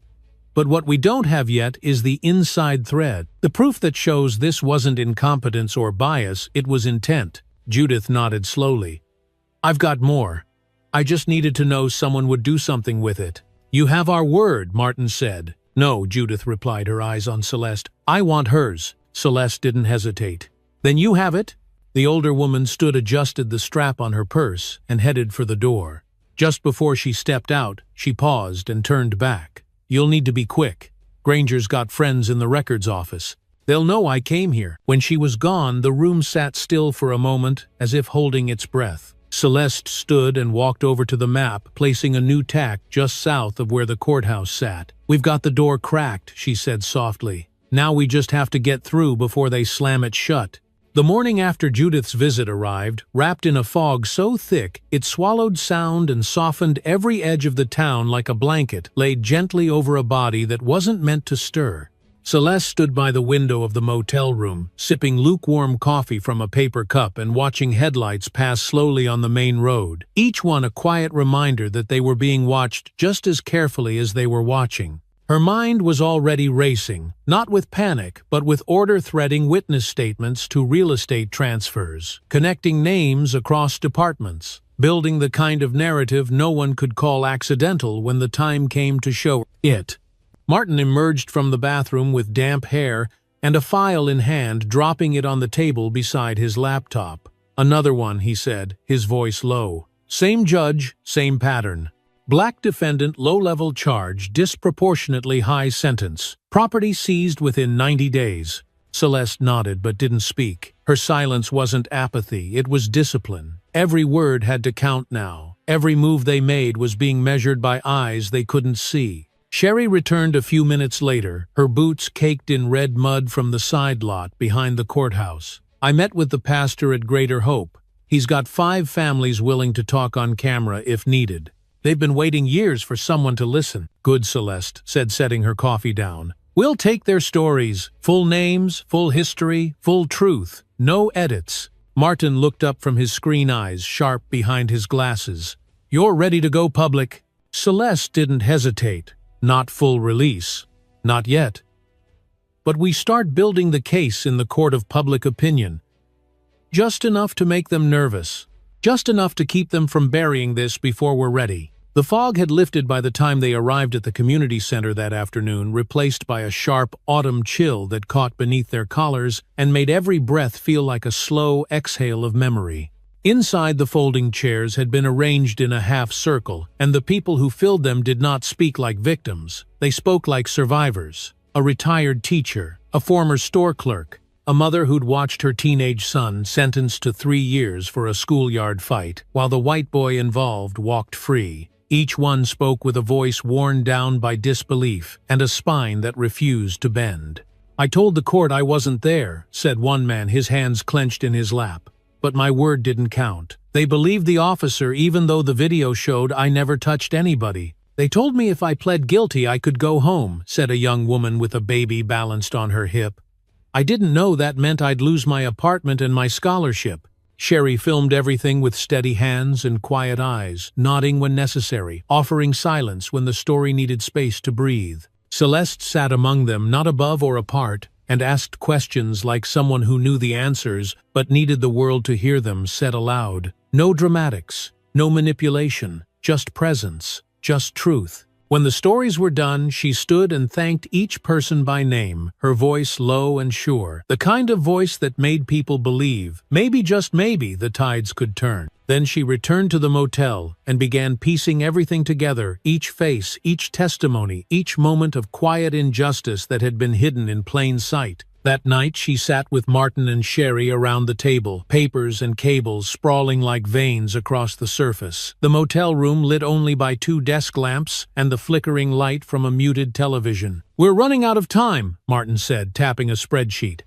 But what we don't have yet is the inside thread, the proof that shows this wasn't incompetence or bias, it was intent." Judith nodded slowly. "I've got more. I just needed to know someone would do something with it." "You have our word," Martin said. "No," Judith replied, her eyes on Celeste. "I want hers." Celeste didn't hesitate. "Then you have it." The older woman adjusted the strap on her purse, and headed for the door. Just before she stepped out, she paused and turned back. "You'll need to be quick. Granger's got friends in the records office. They'll know I came here." When she was gone, the room sat still for a moment, as if holding its breath. Celeste stood and walked over to the map, placing a new tack just south of where the courthouse sat. "We've got the door cracked," she said softly. "Now we just have to get through before they slam it shut." The morning after Judith's visit arrived, wrapped in a fog so thick it swallowed sound and softened every edge of the town like a blanket laid gently over a body that wasn't meant to stir. Celeste stood by the window of the motel room, sipping lukewarm coffee from a paper cup and watching headlights pass slowly on the main road, each one a quiet reminder that they were being watched just as carefully as they were watching. Her mind was already racing, not with panic, but with order, threading witness statements to real estate transfers, connecting names across departments, building the kind of narrative no one could call accidental when the time came to show it. Martin emerged from the bathroom with damp hair and a file in hand, dropping it on the table beside his laptop. "Another one," he said, his voice low. "Same judge, same pattern. Black defendant, low-level charge, disproportionately high sentence. Property seized within 90 days. Celeste nodded but didn't speak. Her silence wasn't apathy, it was discipline. Every word had to count now. Every move they made was being measured by eyes they couldn't see. Sherry returned a few minutes later, her boots caked in red mud from the side lot behind the courthouse. "I met with the pastor at Greater Hope. He's got 5 families willing to talk on camera if needed. They've been waiting years for someone to listen." "Good," Celeste said, setting her coffee down. "We'll take their stories. Full names, full history, full truth. No edits." Martin looked up from his screen, eyes sharp behind his glasses. "You're ready to go public?" Celeste didn't hesitate. "Not full release. Not yet. But we start building the case in the court of public opinion. Just enough to make them nervous. Just enough to keep them from burying this before we're ready." The fog had lifted by the time they arrived at the community center that afternoon, replaced by a sharp autumn chill that caught beneath their collars and made every breath feel like a slow exhale of memory. Inside, the folding chairs had been arranged in a half circle, and the people who filled them did not speak like victims. They spoke like survivors. A retired teacher, a former store clerk, a mother who'd watched her teenage son sentenced to 3 years for a schoolyard fight, while the white boy involved walked free. Each one spoke with a voice worn down by disbelief and a spine that refused to bend. "I told the court I wasn't there," said one man, his hands clenched in his lap. "But my word didn't count. They believed the officer even though the video showed I never touched anybody. They told me if I pled guilty I could go home," said a young woman with a baby balanced on her hip. "I didn't know that meant I'd lose my apartment and my scholarship." Sherry filmed everything with steady hands and quiet eyes, nodding when necessary, offering silence when the story needed space to breathe. Celeste sat among them, not above or apart, and asked questions like someone who knew the answers but needed the world to hear them said aloud. No dramatics, no manipulation, just presence, just truth. When the stories were done, she stood and thanked each person by name, her voice low and sure, the kind of voice that made people believe, maybe just maybe, the tides could turn. Then she returned to the motel and began piecing everything together, each face, each testimony, each moment of quiet injustice that had been hidden in plain sight. That night she sat with Martin and Sherry around the table, papers and cables sprawling like veins across the surface. The motel room lit only by 2 desk lamps and the flickering light from a muted television. "We're running out of time," Martin said, tapping a spreadsheet.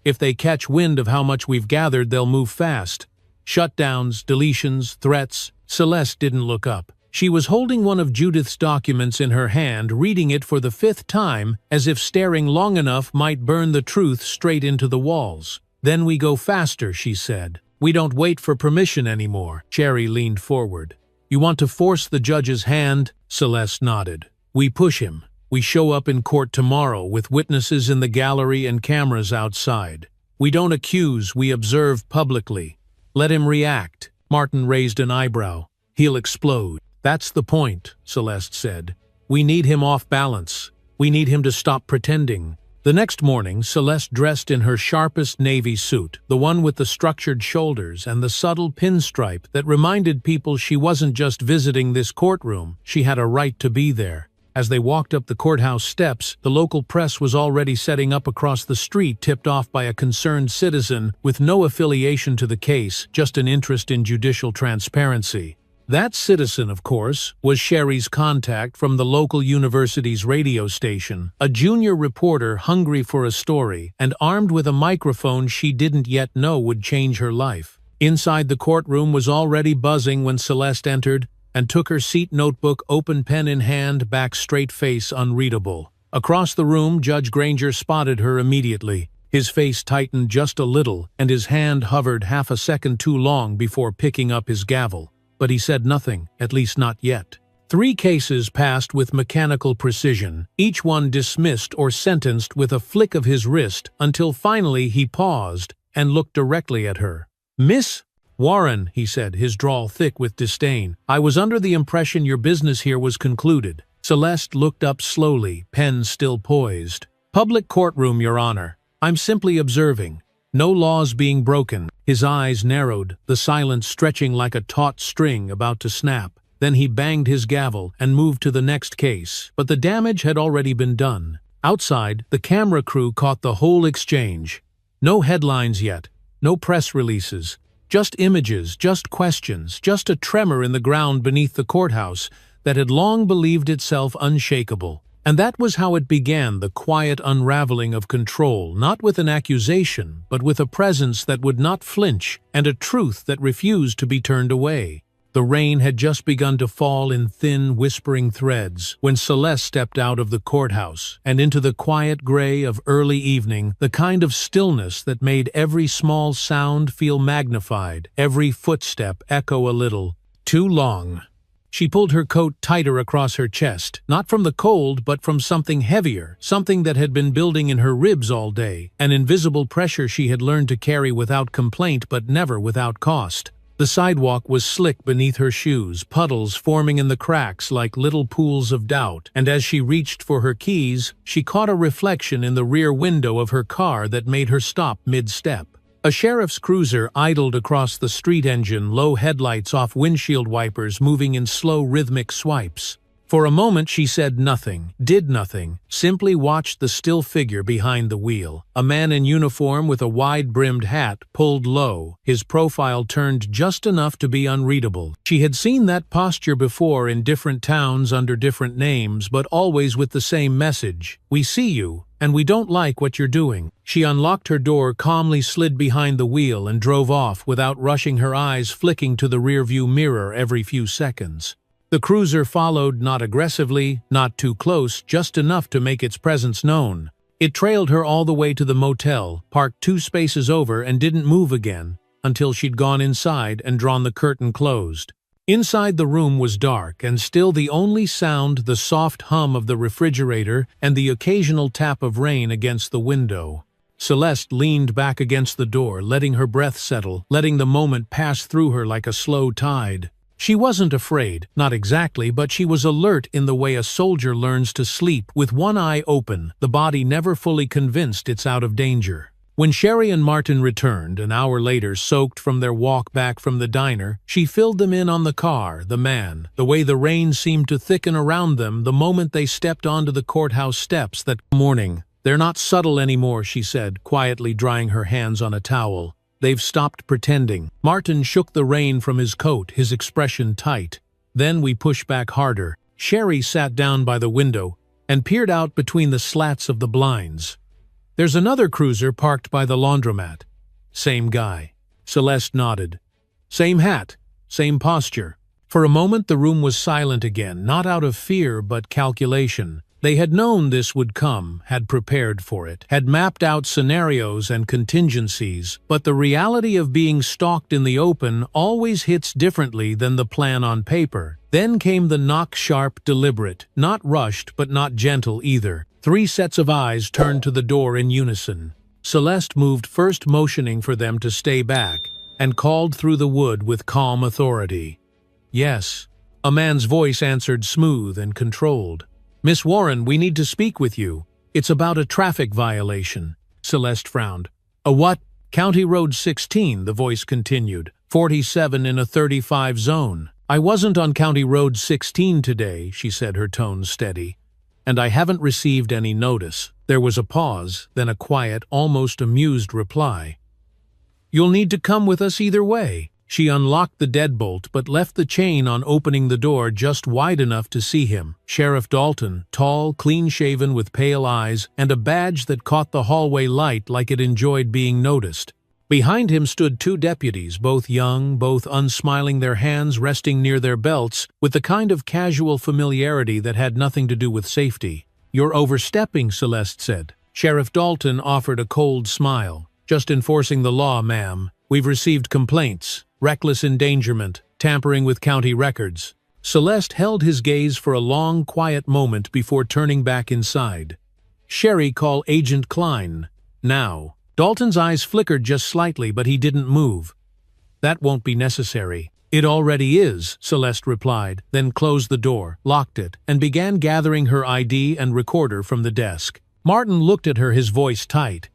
"If they catch wind of how much we've gathered, they'll move fast. Shutdowns, deletions, threats." Celeste didn't look up. She was holding one of Judith's documents in her hand, reading it for the 5th time, as if staring long enough might burn the truth straight into the walls. "Then we go faster," she said. "We don't wait for permission anymore." Sherry leaned forward. "You want to force the judge's hand?" Celeste nodded. "We push him. We show up in court tomorrow with witnesses in the gallery and cameras outside. We don't accuse, we observe publicly. Let him react." Martin raised an eyebrow. "He'll explode." "That's the point," Celeste said. "We need him off balance. We need him to stop pretending." The next morning, Celeste dressed in her sharpest navy suit, the one with the structured shoulders and the subtle pinstripe that reminded people she wasn't just visiting this courtroom, she had a right to be there. As they walked up the courthouse steps, the local press was already setting up across the street, tipped off by a concerned citizen with no affiliation to the case, just an interest in judicial transparency. That citizen, of course, was Sherry's contact from the local university's radio station, a junior reporter hungry for a story and armed with a microphone she didn't yet know would change her life. Inside, the courtroom was already buzzing when Celeste entered and took her seat, notebook open, pen in hand, back straight, face unreadable. Across the room, Judge Granger spotted her immediately. His face tightened just a little, and his hand hovered half a second too long before picking up his gavel. But he said nothing, at least not yet. 3 cases passed with mechanical precision, each one dismissed or sentenced with a flick of his wrist, until finally he paused and looked directly at her. "Miss Warren," he said, his drawl thick with disdain, "I was under the impression your business here was concluded." Celeste looked up slowly, pen still poised. "Public courtroom, Your Honor. I'm simply observing. No laws being broken." His eyes narrowed, the silence stretching like a taut string about to snap. Then he banged his gavel and moved to the next case. But the damage had already been done. Outside, the camera crew caught the whole exchange. No headlines yet, no press releases. Just images, just questions, just a tremor in the ground beneath the courthouse that had long believed itself unshakable. And that was how it began, the quiet unraveling of control, not with an accusation, but with a presence that would not flinch and a truth that refused to be turned away. The rain had just begun to fall in thin, whispering threads when Celeste stepped out of the courthouse and into the quiet gray of early evening, the kind of stillness that made every small sound feel magnified, every footstep echo a little. Too long. She pulled her coat tighter across her chest, not from the cold but from something heavier, something that had been building in her ribs all day, an invisible pressure she had learned to carry without complaint but never without cost. The sidewalk was slick beneath her shoes, puddles forming in the cracks like little pools of doubt, and as she reached for her keys, she caught a reflection in the rear window of her car that made her stop mid-step. A sheriff's cruiser idled across the street, engine, low headlights off windshield wipers moving in slow rhythmic swipes. For a moment she said nothing, did nothing, simply watched the still figure behind the wheel. A man in uniform with a wide-brimmed hat, pulled low, his profile turned just enough to be unreadable. She had seen that posture before in different towns under different names, but always with the same message: "We see you, and we don't like what you're doing." She unlocked her door, calmly slid behind the wheel, and drove off without rushing, her eyes flicking to the rearview mirror every few seconds. The cruiser followed, not aggressively, not too close, just enough to make its presence known. It trailed her all the way to the motel, parked 2 spaces over, and didn't move again until she'd gone inside and drawn the curtain closed. Inside, the room was dark, and still the only sound the soft hum of the refrigerator and the occasional tap of rain against the window. Celeste leaned back against the door, letting her breath settle, letting the moment pass through her like a slow tide. She wasn't afraid, not exactly, but she was alert in the way a soldier learns to sleep, with one eye open, the body never fully convinced it's out of danger. When Sherry and Martin returned, an hour later, soaked from their walk back from the diner, she filled them in on the car, the man, the way the rain seemed to thicken around them the moment they stepped onto the courthouse steps that morning. "They're not subtle anymore," she said, quietly drying her hands on a towel. "They've stopped pretending." Martin shook the rain from his coat, his expression tight. "Then we push back harder." Sherry sat down by the window and peered out between the slats of the blinds. "There's another cruiser parked by the laundromat." "Same guy." Celeste nodded. "Same hat, same posture." For a moment the room was silent again, not out of fear but calculation. They had known this would come, had prepared for it, had mapped out scenarios and contingencies, but the reality of being stalked in the open always hits differently than the plan on paper. Then came the knock, sharp, deliberate, not rushed but not gentle either. 3 sets of eyes turned to the door in unison. Celeste moved first, motioning for them to stay back, and called through the wood with calm authority. "Yes." A man's voice answered, smooth and controlled. "Miss Warren, we need to speak with you. It's about a traffic violation." Celeste frowned. "A what?" "County Road 16, the voice continued. 47 in a 35 zone. "I wasn't on County Road 16 today," she said, her tone steady. "And I haven't received any notice." There was a pause, then a quiet, almost amused reply. "You'll need to come with us either way." She unlocked the deadbolt but left the chain on, opening the door just wide enough to see him. Sheriff Dalton, tall, clean-shaven with pale eyes, and a badge that caught the hallway light like it enjoyed being noticed. Behind him stood 2 deputies, both young, both unsmiling, their hands resting near their belts, with the kind of casual familiarity that had nothing to do with safety. "You're overstepping," Celeste said. Sheriff Dalton offered a cold smile. "Just enforcing the law, ma'am. We've received complaints. Reckless endangerment, tampering with county records." Celeste held his gaze for a long, quiet moment before turning back inside. "Sherry, call Agent Klein. Now." Dalton's eyes flickered just slightly, but he didn't move. "That won't be necessary." "It already is," Celeste replied, then closed the door, locked it, and began gathering her ID and recorder from the desk. Martin looked at her, his voice tight.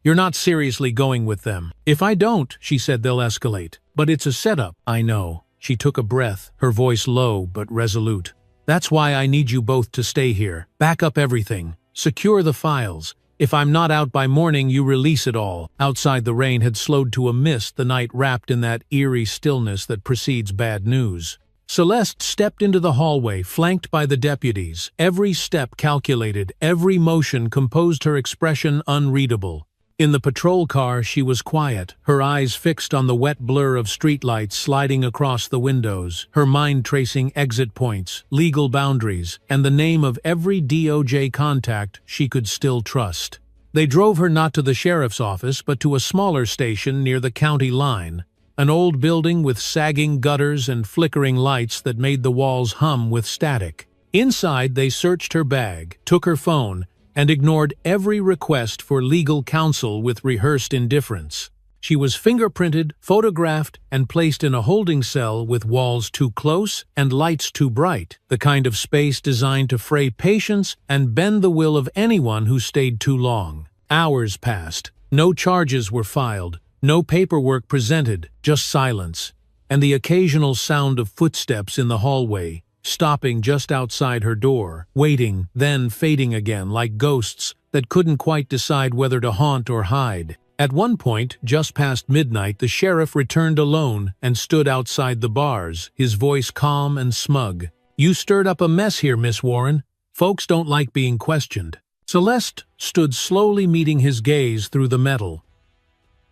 "You're not seriously going with them." "If I don't," she said, "they'll escalate. But it's a setup." "I know." She took a breath, her voice low but resolute. "That's why I need you both to stay here. Back up everything. Secure the files. If I'm not out by morning, you release it all." Outside, the rain had slowed to a mist, the night wrapped in that eerie stillness that precedes bad news. Celeste stepped into the hallway, flanked by the deputies. Every step calculated, every motion composed, her expression unreadable. In the patrol car, she was quiet, her eyes fixed on the wet blur of streetlights sliding across the windows, her mind tracing exit points, legal boundaries, and the name of every DOJ contact she could still trust. They drove her not to the sheriff's office, but to a smaller station near the county line, an old building with sagging gutters and flickering lights that made the walls hum with static. Inside, they searched her bag, took her phone, and ignored every request for legal counsel with rehearsed indifference. She was fingerprinted, photographed, and placed in a holding cell with walls too close and lights too bright, the kind of space designed to fray patience and bend the will of anyone who stayed too long. Hours passed. No charges were filed, no paperwork presented, just silence, and the occasional sound of footsteps in the hallway, stopping just outside her door, waiting, then fading again like ghosts that couldn't quite decide whether to haunt or hide. At one point, just past midnight, the sheriff returned alone and stood outside the bars, his voice calm and smug. "You stirred up a mess here, Miss Warren. Folks don't like being questioned." Celeste stood slowly meeting his gaze through the metal.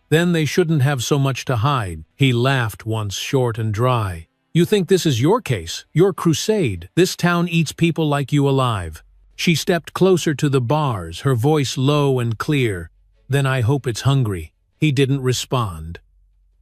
"Then they shouldn't have so much to hide." He laughed once, short and dry. "You think this is your case, your crusade? This town eats people like you alive." She stepped closer to the bars, her voice low and clear. "Then I hope it's hungry." He didn't respond,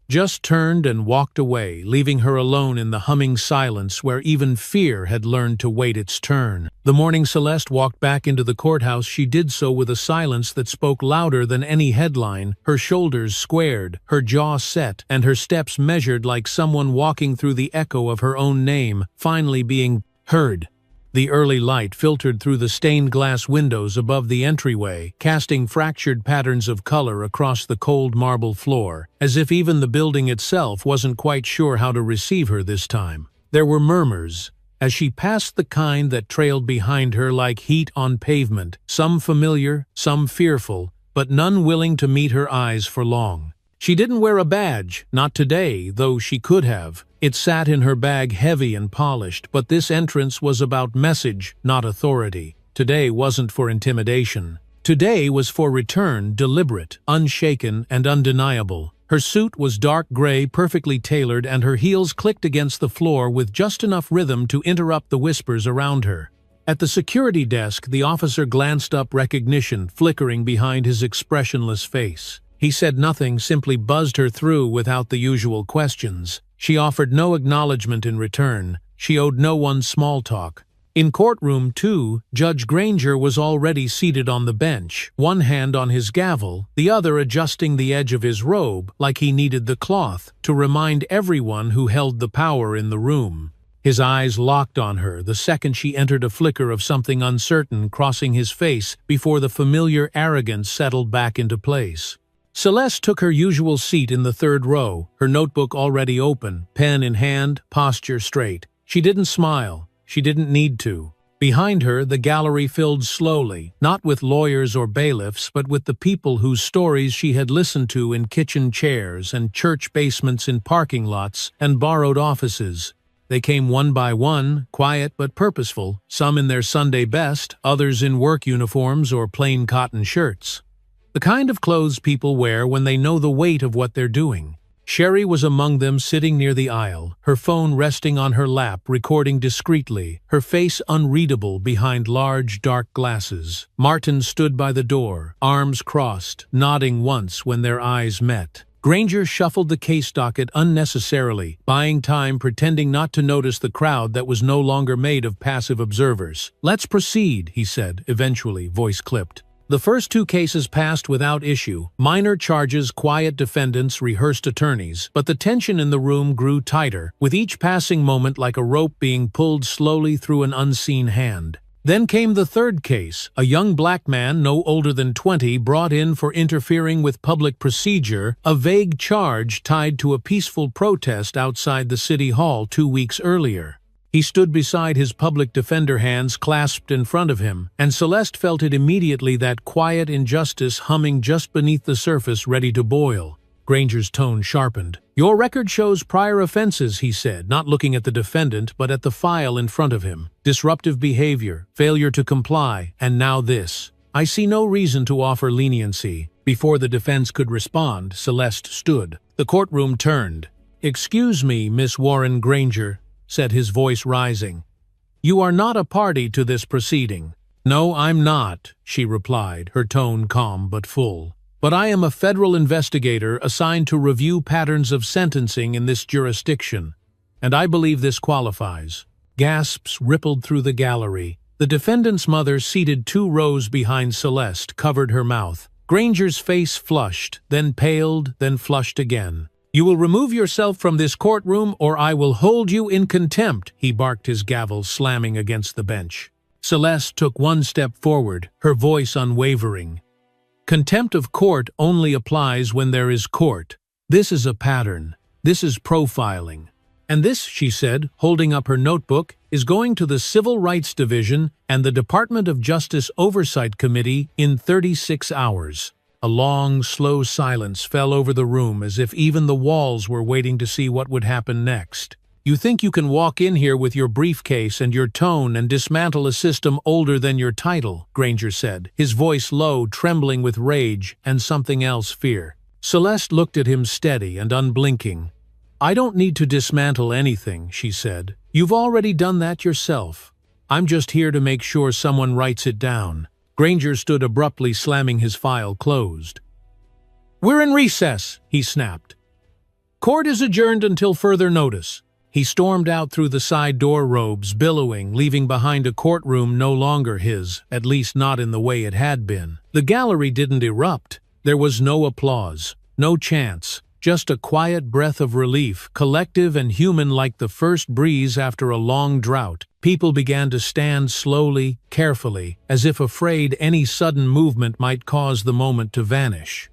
just turned and walked away, leaving her alone in the humming silence where even fear had learned to wait its turn. The morning Celeste walked back into the courthouse, she did so with a silence that spoke louder than any headline, her shoulders squared, her jaw set, and her steps measured like someone walking through the echo of her own name, finally being heard. The early light filtered through the stained glass windows above the entryway, casting fractured patterns of color across the cold marble floor, as if even the building itself wasn't quite sure how to receive her this time. There were murmurs, as she passed, the kind that trailed behind her like heat on pavement, some familiar, some fearful, but none willing to meet her eyes for long. She didn't wear a badge, not today, though she could have. It sat in her bag heavy and polished, but this entrance was about message, not authority. Today wasn't for intimidation. Today was for return, deliberate, unshaken, and undeniable. Her suit was dark gray, perfectly tailored, and her heels clicked against the floor with just enough rhythm to interrupt the whispers around her. At the security desk, the officer glanced up, recognition flickering behind his expressionless face. He said nothing, simply buzzed her through without the usual questions. She offered no acknowledgement in return. She owed no one small talk. In courtroom 2, Judge Granger was already seated on the bench, one hand on his gavel, the other adjusting the edge of his robe like he needed the cloth to remind everyone who held the power in the room. His eyes locked on her the second she entered, a flicker of something uncertain crossing his face before the familiar arrogance settled back into place. Celeste took her usual seat in the third row, her notebook already open, pen in hand, posture straight. She didn't smile. She didn't need to. Behind her, the gallery filled slowly, not with lawyers or bailiffs, but with the people whose stories she had listened to in kitchen chairs and church basements, in parking lots and borrowed offices. They came one by one, quiet but purposeful, some in their Sunday best, others in work uniforms or plain cotton shirts. The kind of clothes people wear when they know the weight of what they're doing. Sherry was among them, sitting near the aisle, her phone resting on her lap, recording discreetly, her face unreadable behind large, dark glasses. Martin stood by the door, arms crossed, nodding once when their eyes met. Granger shuffled the case docket unnecessarily, buying time, pretending not to notice the crowd that was no longer made of passive observers. "Let's proceed," he said, eventually, voice clipped. The first 2 cases passed without issue, minor charges, quiet defendants, rehearsed attorneys, but the tension in the room grew tighter, with each passing moment like a rope being pulled slowly through an unseen hand. Then came the third case, a young black man no older than 20 brought in for interfering with public procedure, a vague charge tied to a peaceful protest outside the city hall 2 weeks earlier. He stood beside his public defender, hands clasped in front of him, and Celeste felt it immediately, that quiet injustice humming just beneath the surface, ready to boil. Granger's tone sharpened. "Your record shows prior offenses," he said, not looking at the defendant but at the file in front of him. "Disruptive behavior, failure to comply, and now this." I see no reason to offer leniency. Before the defense could respond, Celeste stood. The courtroom turned. "Excuse me, Miss Warren Granger," said his voice rising. "You are not a party to this proceeding." "No, I'm not," she replied, her tone calm but full. "But I am a federal investigator assigned to review patterns of sentencing in this jurisdiction, and I believe this qualifies." Gasps rippled through the gallery. The defendant's mother, seated 2 rows behind Celeste, covered her mouth. Granger's face flushed, then paled, then flushed again. "You will remove yourself from this courtroom or I will hold you in contempt," he barked, his gavel slamming against the bench. Celeste took 1 step forward, her voice unwavering. "Contempt of court only applies when there is court. This is a pattern. This is profiling. And this," she said, holding up her notebook, "is going to the Civil Rights Division and the Department of Justice Oversight Committee in 36 hours. A long, slow silence fell over the room, as if even the walls were waiting to see what would happen next. "You think you can walk in here with your briefcase and your tone and dismantle a system older than your title," Granger said, his voice low, trembling with rage and something else, fear. Celeste looked at him steady and unblinking. "I don't need to dismantle anything," she said. "You've already done that yourself. I'm just here to make sure someone writes it down." Granger stood abruptly, slamming his file closed. "We're in recess," he snapped. "Court is adjourned until further notice." He stormed out through the side door, robes billowing, leaving behind a courtroom no longer his, at least not in the way it had been. The gallery didn't erupt. There was no applause, no chants. Just a quiet breath of relief, collective and human like the first breeze after a long drought. People began to stand slowly, carefully, as if afraid any sudden movement might cause the moment to vanish.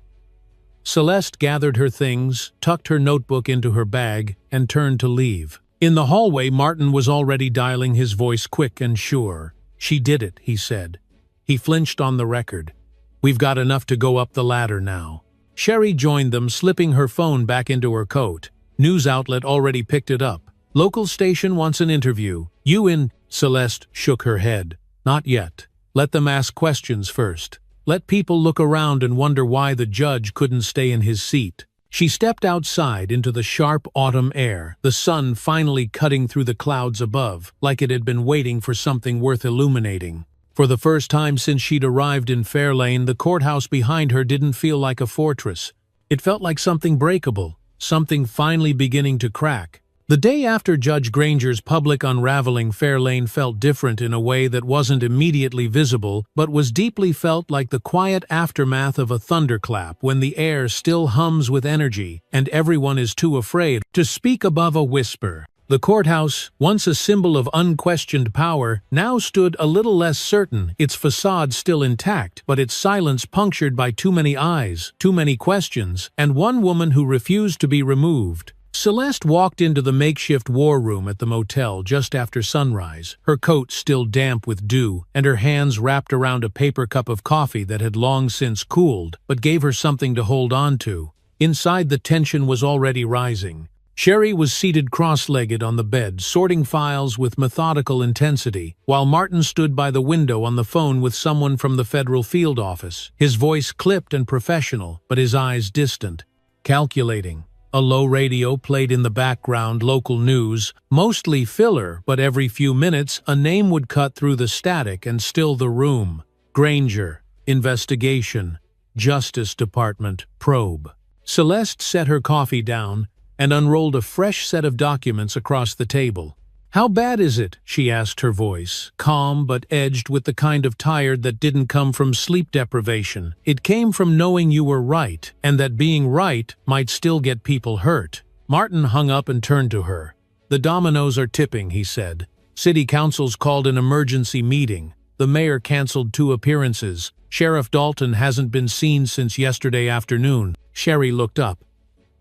Celeste gathered her things, tucked her notebook into her bag, and turned to leave. In the hallway, Martin was already dialing, his voice quick and sure. "She did it," he said. He flinched on the record. "We've got enough to go up the ladder now." Sherry joined them, slipping her phone back into her coat. News outlet already picked it up. "Local station wants an interview. You in?" Celeste shook her head. "Not yet. Let them ask questions first. Let people look around and wonder why the judge couldn't stay in his seat." She stepped outside into the sharp autumn air, the sun finally cutting through the clouds above, like it had been waiting for something worth illuminating. For the first time since she'd arrived in Fairlane, the courthouse behind her didn't feel like a fortress. It felt like something breakable, something finally beginning to crack. The day after Judge Granger's public unraveling, Fairlane felt different in a way that wasn't immediately visible, but was deeply felt, like the quiet aftermath of a thunderclap, when the air still hums with energy and everyone is too afraid to speak above a whisper. The courthouse, once a symbol of unquestioned power, now stood a little less certain, its facade still intact, but its silence punctured by too many eyes, too many questions, and one woman who refused to be removed. Celeste walked into the makeshift war room at the motel just after sunrise, her coat still damp with dew, and her hands wrapped around a paper cup of coffee that had long since cooled, but gave her something to hold on to. Inside, the tension was already rising. Sherry was seated cross-legged on the bed, sorting files with methodical intensity, while Martin stood by the window on the phone with someone from the federal field office, his voice clipped and professional, but his eyes distant, calculating. A low radio played in the background, local news, mostly filler, but every few minutes a name would cut through the static and still the room. Granger, investigation, Justice Department, probe. Celeste set her coffee down and unrolled a fresh set of documents across the table. "How bad is it?" she asked, her voice calm but edged with the kind of tired that didn't come from sleep deprivation. It came from knowing you were right, and that being right might still get people hurt. Martin hung up and turned to her. "The dominoes are tipping," he said. "City Council's called an emergency meeting. The mayor canceled 2 appearances. Sheriff Dalton hasn't been seen since yesterday afternoon." Sherry looked up.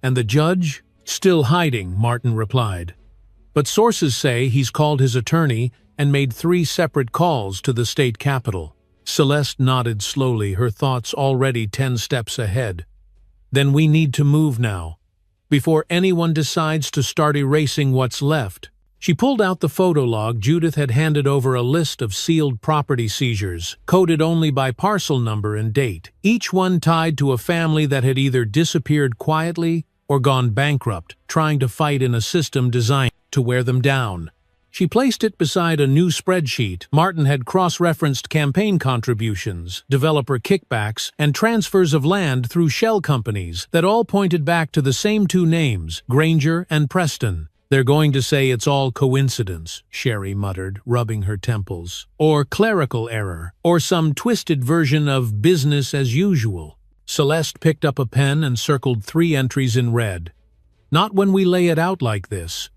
"And the judge?" "Still hiding," Martin replied. "But sources say he's called his attorney and made 3 separate calls to the state capitol." Celeste nodded slowly, her thoughts already 10 steps ahead. "Then we need to move now, before anyone decides to start erasing what's left." She pulled out the photo log. Judith had handed over a list of sealed property seizures, coded only by parcel number and date, each one tied to a family that had either disappeared quietly or gone bankrupt, trying to fight in a system designed to wear them down. She placed it beside a new spreadsheet. Martin had cross-referenced campaign contributions, developer kickbacks, and transfers of land through shell companies that all pointed back to the same two names, Granger and Preston. "They're going to say it's all coincidence," Sherry muttered, rubbing her temples. "Or clerical error, or some twisted version of business as usual." Celeste picked up a pen and circled 3 entries in red. "Not when we lay it out like this.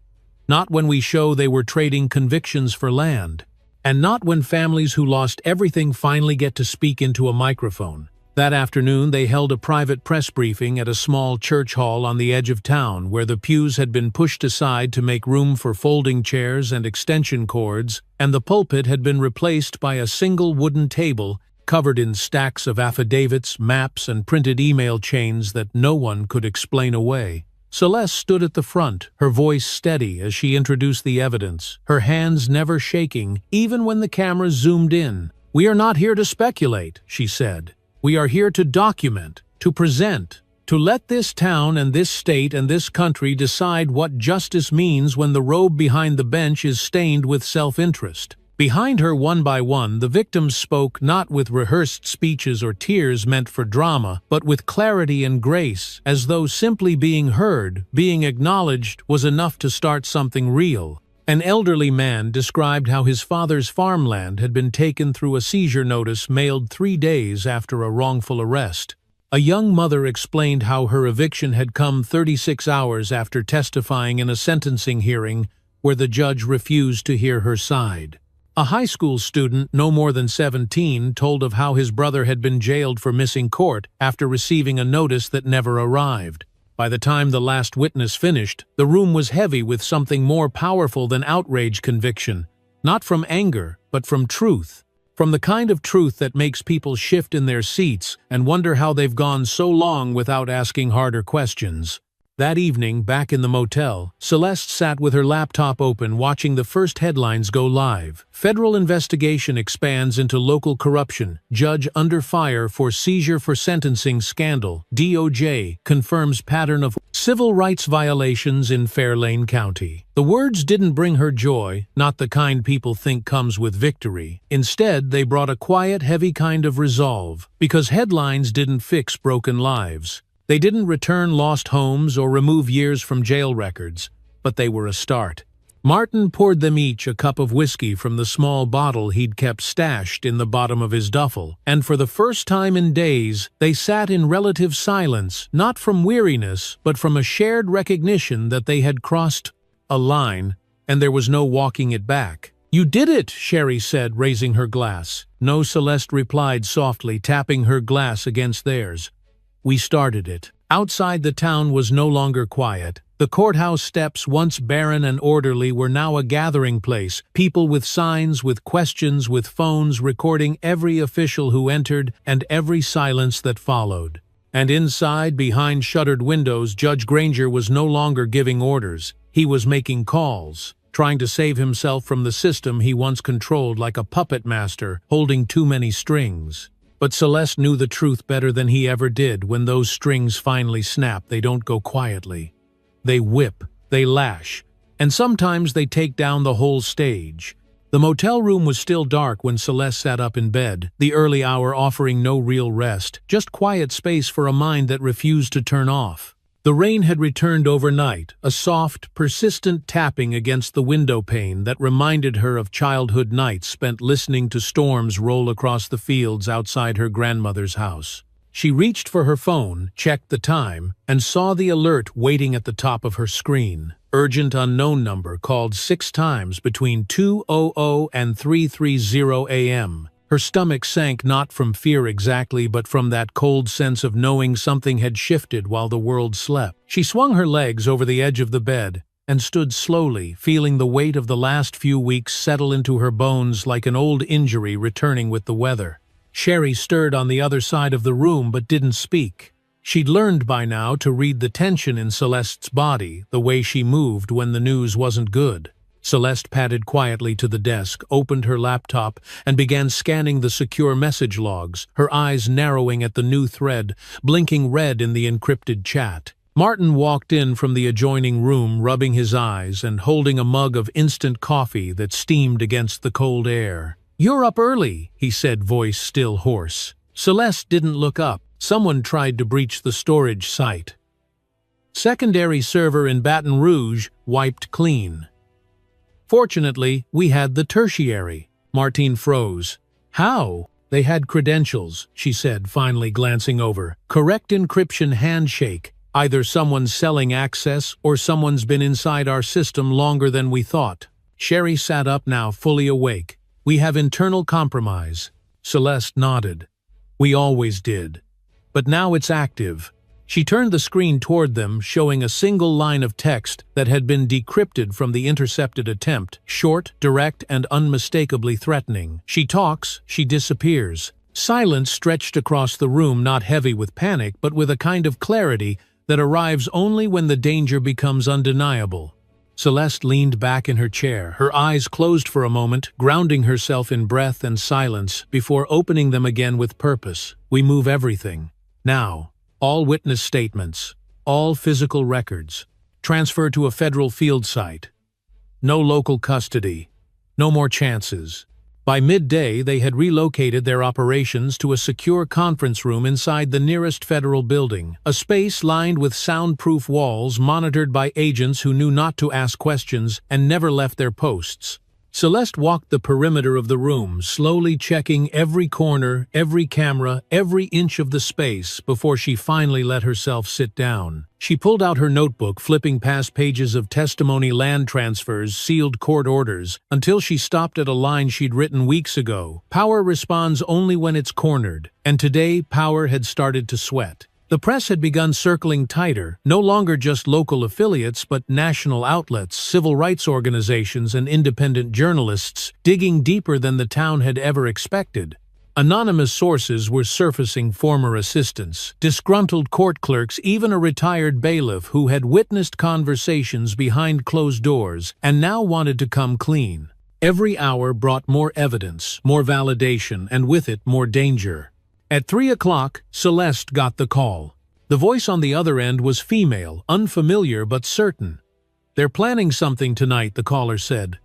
Not when we show they were trading convictions for land. And not when families who lost everything finally get to speak into a microphone." That afternoon they held a private press briefing at a small church hall on the edge of town, where the pews had been pushed aside to make room for folding chairs and extension cords, and the pulpit had been replaced by a single wooden table covered in stacks of affidavits, maps, and printed email chains that no one could explain away. Celeste stood at the front, her voice steady as she introduced the evidence, her hands never shaking, even when the camera zoomed in. "We are not here to speculate," she said. "We are here to document, to present, to let this town and this state and this country decide what justice means when the robe behind the bench is stained with self-interest." Behind her, one by one, the victims spoke, not with rehearsed speeches or tears meant for drama, but with clarity and grace, as though simply being heard, being acknowledged, was enough to start something real. An elderly man described how his father's farmland had been taken through a seizure notice mailed 3 days after a wrongful arrest. A young mother explained how her eviction had come 36 hours after testifying in a sentencing hearing where the judge refused to hear her side. A high school student, no more than 17, told of how his brother had been jailed for missing court after receiving a notice that never arrived. By the time the last witness finished, the room was heavy with something more powerful than outrage conviction, not from anger, but from truth. From the kind of truth that makes people shift in their seats and wonder how they've gone so long without asking harder questions. That evening, back in the motel, Celeste sat with her laptop open watching the first headlines go live. Federal investigation expands into local corruption. Judge under fire for seizure for sentencing scandal. DOJ confirms pattern of civil rights violations in Fairlane County. The words didn't bring her joy, not the kind people think comes with victory. Instead, they brought a quiet, heavy kind of resolve, because headlines didn't fix broken lives. They didn't return lost homes or remove years from jail records, but they were a start. Martin poured them each a cup of whiskey from the small bottle he'd kept stashed in the bottom of his duffel, and for the first time in days, they sat in relative silence, not from weariness, but from a shared recognition that they had crossed a line, and there was no walking it back. "You did it," Sherry said, raising her glass. "No," Celeste replied softly, tapping her glass against theirs. "We started it." Outside, the town was no longer quiet. The courthouse steps, once barren and orderly, were now a gathering place, people with signs, with questions, with phones recording every official who entered and every silence that followed. And inside, behind shuttered windows, Judge Granger was no longer giving orders. He was making calls, trying to save himself from the system he once controlled like a puppet master holding too many strings. But Celeste knew the truth better than he ever did. When those strings finally snap, they don't go quietly. They whip, they lash, and sometimes they take down the whole stage. The motel room was still dark when Celeste sat up in bed, the early hour offering no real rest, just quiet space for a mind that refused to turn off. The rain had returned overnight, a soft, persistent tapping against the window pane that reminded her of childhood nights spent listening to storms roll across the fields outside her grandmother's house. She reached for her phone, checked the time, and saw the alert waiting at the top of her screen. Urgent unknown number called 6 times between 2:00 and 3:30 a.m. Her stomach sank, not from fear exactly, but from that cold sense of knowing something had shifted while the world slept. She swung her legs over the edge of the bed and stood slowly, feeling the weight of the last few weeks settle into her bones like an old injury returning with the weather. Sherry stirred on the other side of the room but didn't speak. She'd learned by now to read the tension in Celeste's body, the way she moved when the news wasn't good. Celeste padded quietly to the desk, opened her laptop, and began scanning the secure message logs, her eyes narrowing at the new thread, blinking red in the encrypted chat. Martin walked in from the adjoining room, rubbing his eyes and holding a mug of instant coffee that steamed against the cold air. "You're up early," he said, voice still hoarse. Celeste didn't look up. Someone tried to breach the storage site. Secondary server in Baton Rouge wiped clean. Fortunately, we had the tertiary. Martine froze. How? They had credentials, she said, finally glancing over. Correct encryption handshake. Either someone's selling access or someone's been inside our system longer than we thought. Sherry sat up now, fully awake. We have internal compromise. Celeste nodded. We always did. But now it's active. She turned the screen toward them, showing a single line of text that had been decrypted from the intercepted attempt, short, direct, and unmistakably threatening. She talks, she disappears. Silence stretched across the room, not heavy with panic, but with a kind of clarity that arrives only when the danger becomes undeniable. Celeste leaned back in her chair, her eyes closed for a moment, grounding herself in breath and silence before opening them again with purpose. We move everything. Now. All witness statements. All physical records. Transfer to a federal field site. No local custody. No more chances. By midday, they had relocated their operations to a secure conference room inside the nearest federal building, a space lined with soundproof walls monitored by agents who knew not to ask questions and never left their posts. Celeste walked the perimeter of the room, slowly checking every corner, every camera, every inch of the space before she finally let herself sit down. She pulled out her notebook, flipping past pages of testimony, land transfers, sealed court orders, until she stopped at a line she'd written weeks ago. Power responds only when it's cornered, and today power had started to sweat. The press had begun circling tighter, no longer just local affiliates but national outlets, civil rights organizations, and independent journalists, digging deeper than the town had ever expected. Anonymous sources were surfacing former assistants, disgruntled court clerks, even a retired bailiff who had witnessed conversations behind closed doors and now wanted to come clean. Every hour brought more evidence, more validation, and with it more danger. At 3 o'clock, Celeste got the call. The voice on the other end was female, unfamiliar but certain. "They're planning something tonight," the caller said.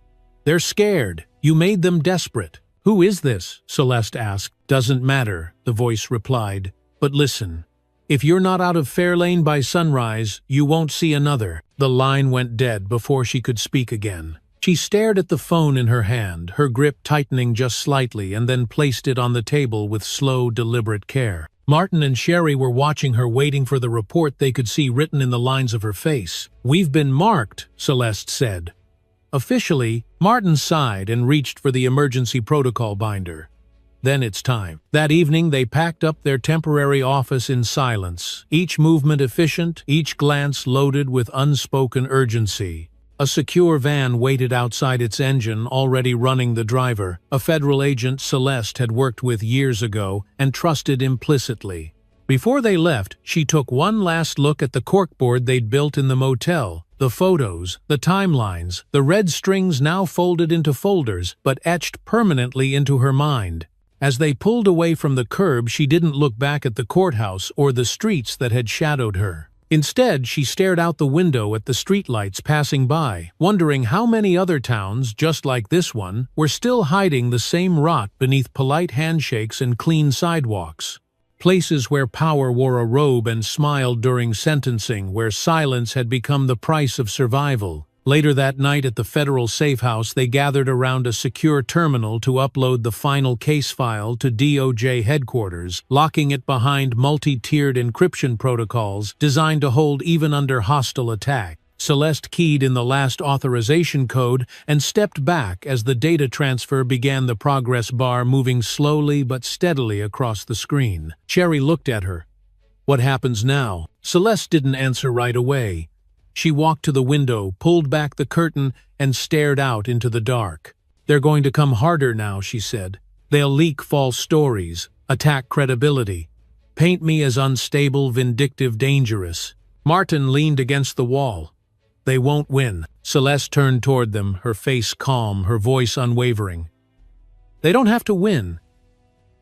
"They're scared. You made them desperate." "Who is this?" Celeste asked. "Doesn't matter," the voice replied. "But listen. If you're not out of Fairlane by sunrise, you won't see another." The line went dead before she could speak again. She stared at the phone in her hand, her grip tightening just slightly, and then placed it on the table with slow, deliberate care. Martin and Sherry were watching her, waiting for the report they could see written in the lines of her face. "We've been marked," Celeste said. Officially, Martin sighed and reached for the emergency protocol binder. Then it's time. That evening, they packed up their temporary office in silence, each movement efficient, each glance loaded with unspoken urgency. A secure van waited outside its engine, already running the driver, a federal agent Celeste had worked with years ago and trusted implicitly. Before they left, she took one last look at the corkboard they'd built in the motel, the photos, the timelines, the red strings now folded into folders but etched permanently into her mind. As they pulled away from the curb, she didn't look back at the courthouse or the streets that had shadowed her. Instead, she stared out the window at the streetlights passing by, wondering how many other towns, just like this one, were still hiding the same rot beneath polite handshakes and clean sidewalks. Places where power wore a robe and smiled during sentencing, where silence had become the price of survival. Later that night at the federal safe house, they gathered around a secure terminal to upload the final case file to DOJ headquarters, locking it behind multi-tiered encryption protocols designed to hold even under hostile attack. Celeste keyed in the last authorization code and stepped back as the data transfer began, the progress bar moving slowly but steadily across the screen. Sherry looked at her. "What happens now?" Celeste didn't answer right away. She walked to the window, pulled back the curtain, and stared out into the dark. "They're going to come harder now," she said. "They'll leak false stories, attack credibility, paint me as unstable, vindictive, dangerous." Martin leaned against the wall. They won't win. Celeste turned toward them, her face calm, her voice unwavering. They don't have to win.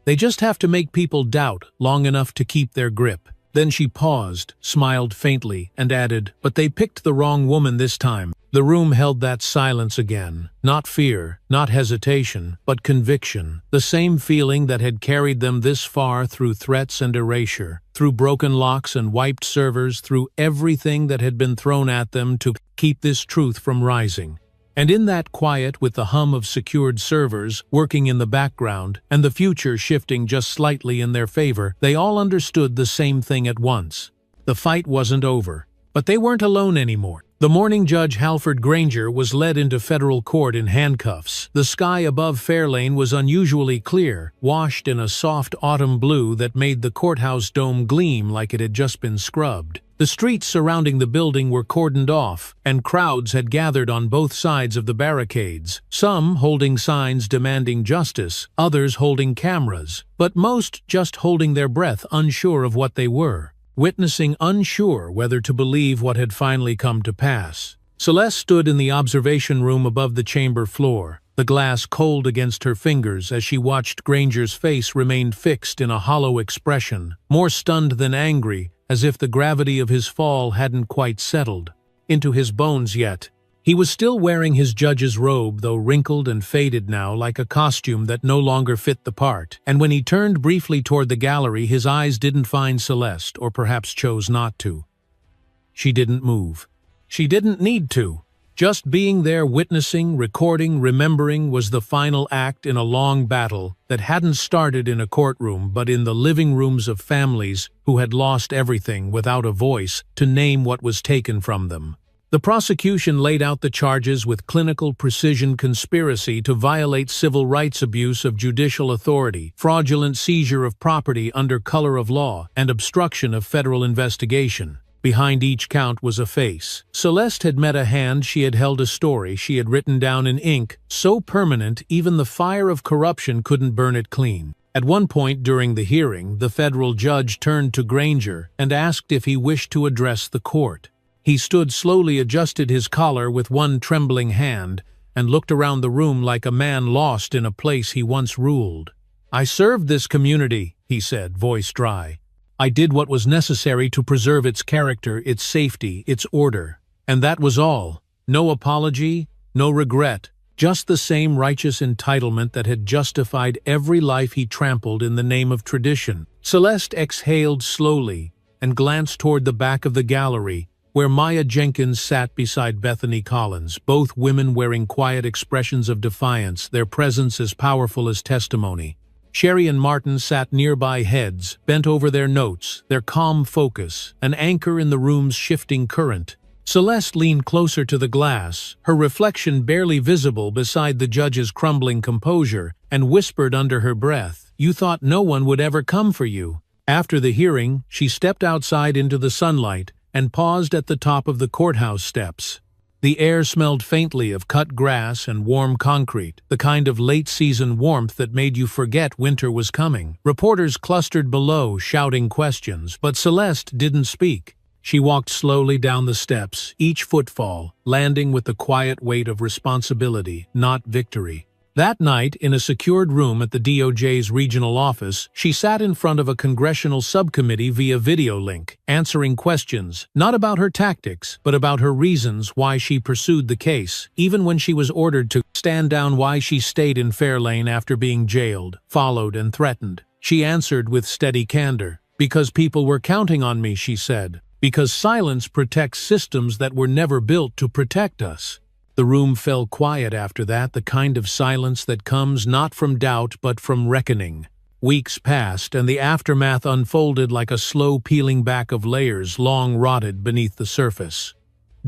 They just have to make people doubt long enough to keep their grip. Then she paused, smiled faintly, and added, "But they picked the wrong woman this time." The room held that silence again. Not fear, not hesitation, but conviction. The same feeling that had carried them this far through threats and erasure, through broken locks and wiped servers, through everything that had been thrown at them to keep this truth from rising. And in that quiet, with the hum of secured servers working in the background, and the future shifting just slightly in their favor, they all understood the same thing at once. The fight wasn't over. But they weren't alone anymore. The morning Judge Halford Granger was led into federal court in handcuffs. The sky above Fairlane was unusually clear, washed in a soft autumn blue that made the courthouse dome gleam like it had just been scrubbed. The streets surrounding the building were cordoned off, and crowds had gathered on both sides of the barricades, some holding signs demanding justice, others holding cameras, but most just holding their breath, unsure of what they were. Witnessing, unsure whether to believe what had finally come to pass. Celeste stood in the observation room above the chamber floor, the glass cold against her fingers as she watched Granger's face remain fixed in a hollow expression, more stunned than angry, as if the gravity of his fall hadn't quite settled into his bones yet. He was still wearing his judge's robe, though wrinkled and faded now like a costume that no longer fit the part, and when he turned briefly toward the gallery, his eyes didn't find Celeste, or perhaps chose not to. She didn't move. She didn't need to. Just being there, witnessing, recording, remembering was the final act in a long battle that hadn't started in a courtroom but in the living rooms of families who had lost everything without a voice to name what was taken from them. The prosecution laid out the charges with clinical precision: conspiracy to violate civil rights, abuse of judicial authority, fraudulent seizure of property under color of law, and obstruction of federal investigation. Behind each count was a face. Celeste had met a hand, she had held a story she had written down in ink, so permanent even the fire of corruption couldn't burn it clean. At one point during the hearing, the federal judge turned to Granger and asked if he wished to address the court. He stood slowly, adjusted his collar with one trembling hand, and looked around the room like a man lost in a place he once ruled. "I served this community," he said, voice dry. "I did what was necessary to preserve its character, its safety, its order. And that was all. No apology, no regret, just the same righteous entitlement that had justified every life he trampled in the name of tradition." Celeste exhaled slowly and glanced toward the back of the gallery, where Maya Jenkins sat beside Bethany Collins, both women wearing quiet expressions of defiance, their presence as powerful as testimony. Sherry and Martin sat nearby, heads bent over their notes, their calm focus, an anchor in the room's shifting current. Celeste leaned closer to the glass, her reflection barely visible beside the judge's crumbling composure, and whispered under her breath, "You thought no one would ever come for you." After the hearing, she stepped outside into the sunlight and paused at the top of the courthouse steps. The air smelled faintly of cut grass and warm concrete, the kind of late-season warmth that made you forget winter was coming. Reporters clustered below, shouting questions, but Celeste didn't speak. She walked slowly down the steps, each footfall landing with the quiet weight of responsibility, not victory. That night, in a secured room at the DOJ's regional office, she sat in front of a congressional subcommittee via video link, answering questions, not about her tactics, but about her reasons why she pursued the case, even when she was ordered to stand down, why she stayed in Fairlane after being jailed, followed, and threatened. She answered with steady candor. "Because people were counting on me," she said. "Because silence protects systems that were never built to protect us." The room fell quiet after that, the kind of silence that comes not from doubt but from reckoning. Weeks passed, and the aftermath unfolded like a slow peeling back of layers long rotted beneath the surface.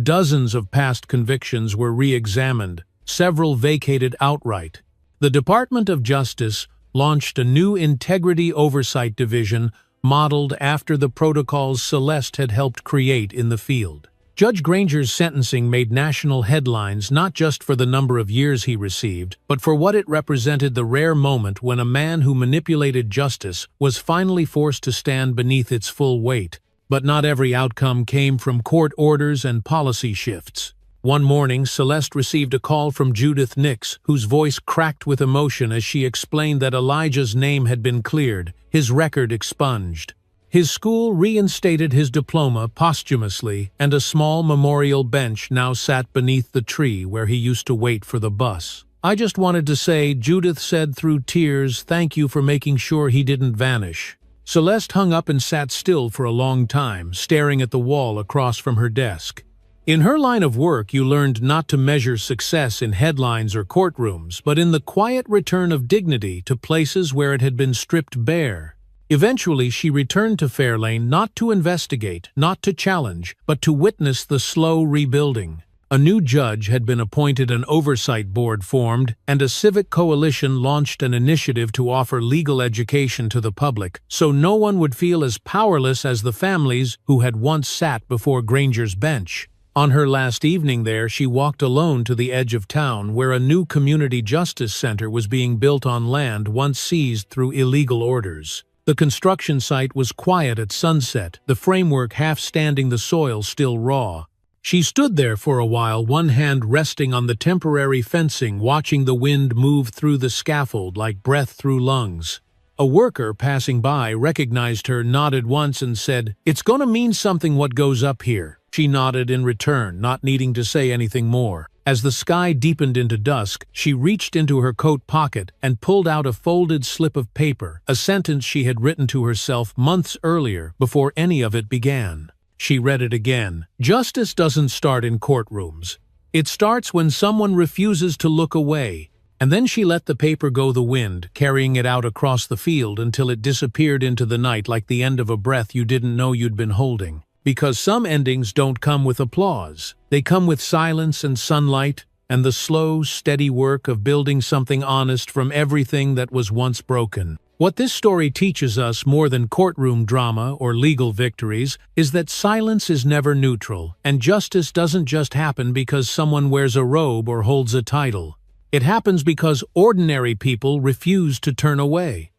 Dozens of past convictions were re-examined, several vacated outright. The Department of Justice launched a new Integrity Oversight Division modeled after the protocols Celeste had helped create in the field. Judge Granger's sentencing made national headlines not just for the number of years he received, but for what it represented: the rare moment when a man who manipulated justice was finally forced to stand beneath its full weight. But not every outcome came from court orders and policy shifts. One morning, Celeste received a call from Judith Nix, whose voice cracked with emotion as she explained that Elijah's name had been cleared, his record expunged. His school reinstated his diploma posthumously, and a small memorial bench now sat beneath the tree where he used to wait for the bus. "I just wanted to say," Judith said through tears, "thank you for making sure he didn't vanish." Celeste hung up and sat still for a long time, staring at the wall across from her desk. In her line of work, you learned not to measure success in headlines or courtrooms, but in the quiet return of dignity to places where it had been stripped bare. Eventually, she returned to Fairlane not to investigate, not to challenge, but to witness the slow rebuilding. A new judge had been appointed, an oversight board formed, and a civic coalition launched an initiative to offer legal education to the public, so no one would feel as powerless as the families who had once sat before Granger's bench. On her last evening there, she walked alone to the edge of town where a new community justice center was being built on land once seized through illegal orders. The construction site was quiet at sunset, the framework half standing, the soil still raw. She stood there for a while, one hand resting on the temporary fencing, watching the wind move through the scaffold like breath through lungs. A worker passing by recognized her, nodded once and said, "It's gonna mean something what goes up here." She nodded in return, not needing to say anything more. As the sky deepened into dusk, she reached into her coat pocket and pulled out a folded slip of paper, a sentence she had written to herself months earlier before any of it began. She read it again. "Justice doesn't start in courtrooms. It starts when someone refuses to look away." And then she let the paper go the wind, carrying it out across the field until it disappeared into the night like the end of a breath you didn't know you'd been holding. Because some endings don't come with applause. They come with silence and sunlight, and the slow, steady work of building something honest from everything that was once broken. What this story teaches us more than courtroom drama or legal victories is that silence is never neutral, and justice doesn't just happen because someone wears a robe or holds a title. It happens because ordinary people refuse to turn away.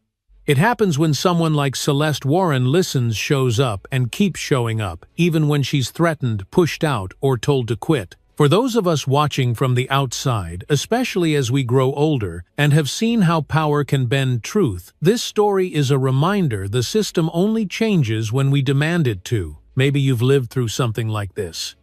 It happens when someone like Celeste Warren listens, shows up, and keeps showing up, even when she's threatened, pushed out, or told to quit. For those of us watching from the outside, especially as we grow older and have seen how power can bend truth, this story is a reminder the system only changes when we demand it to. Maybe you've lived through something like this.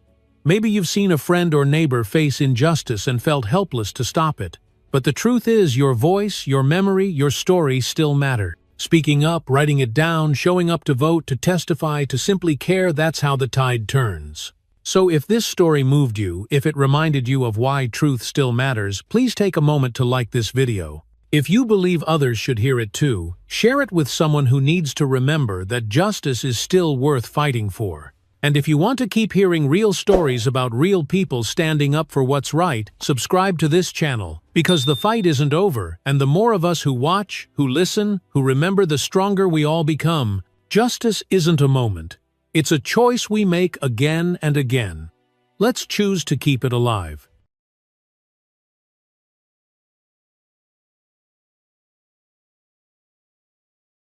Maybe you've seen a friend or neighbor face injustice and felt helpless to stop it. But the truth is, your voice, your memory, your story still matter. Speaking up, writing it down, showing up to vote, to testify, to simply care, that's how the tide turns. So if this story moved you, if it reminded you of why truth still matters, please take a moment to like this video. If you believe others should hear it too, share it with someone who needs to remember that justice is still worth fighting for. And if you want to keep hearing real stories about real people standing up for what's right, subscribe to this channel, because the fight isn't over, and the more of us who watch, who listen, who remember, the stronger we all become. Justice isn't a moment. It's a choice we make again and again. Let's choose to keep it alive.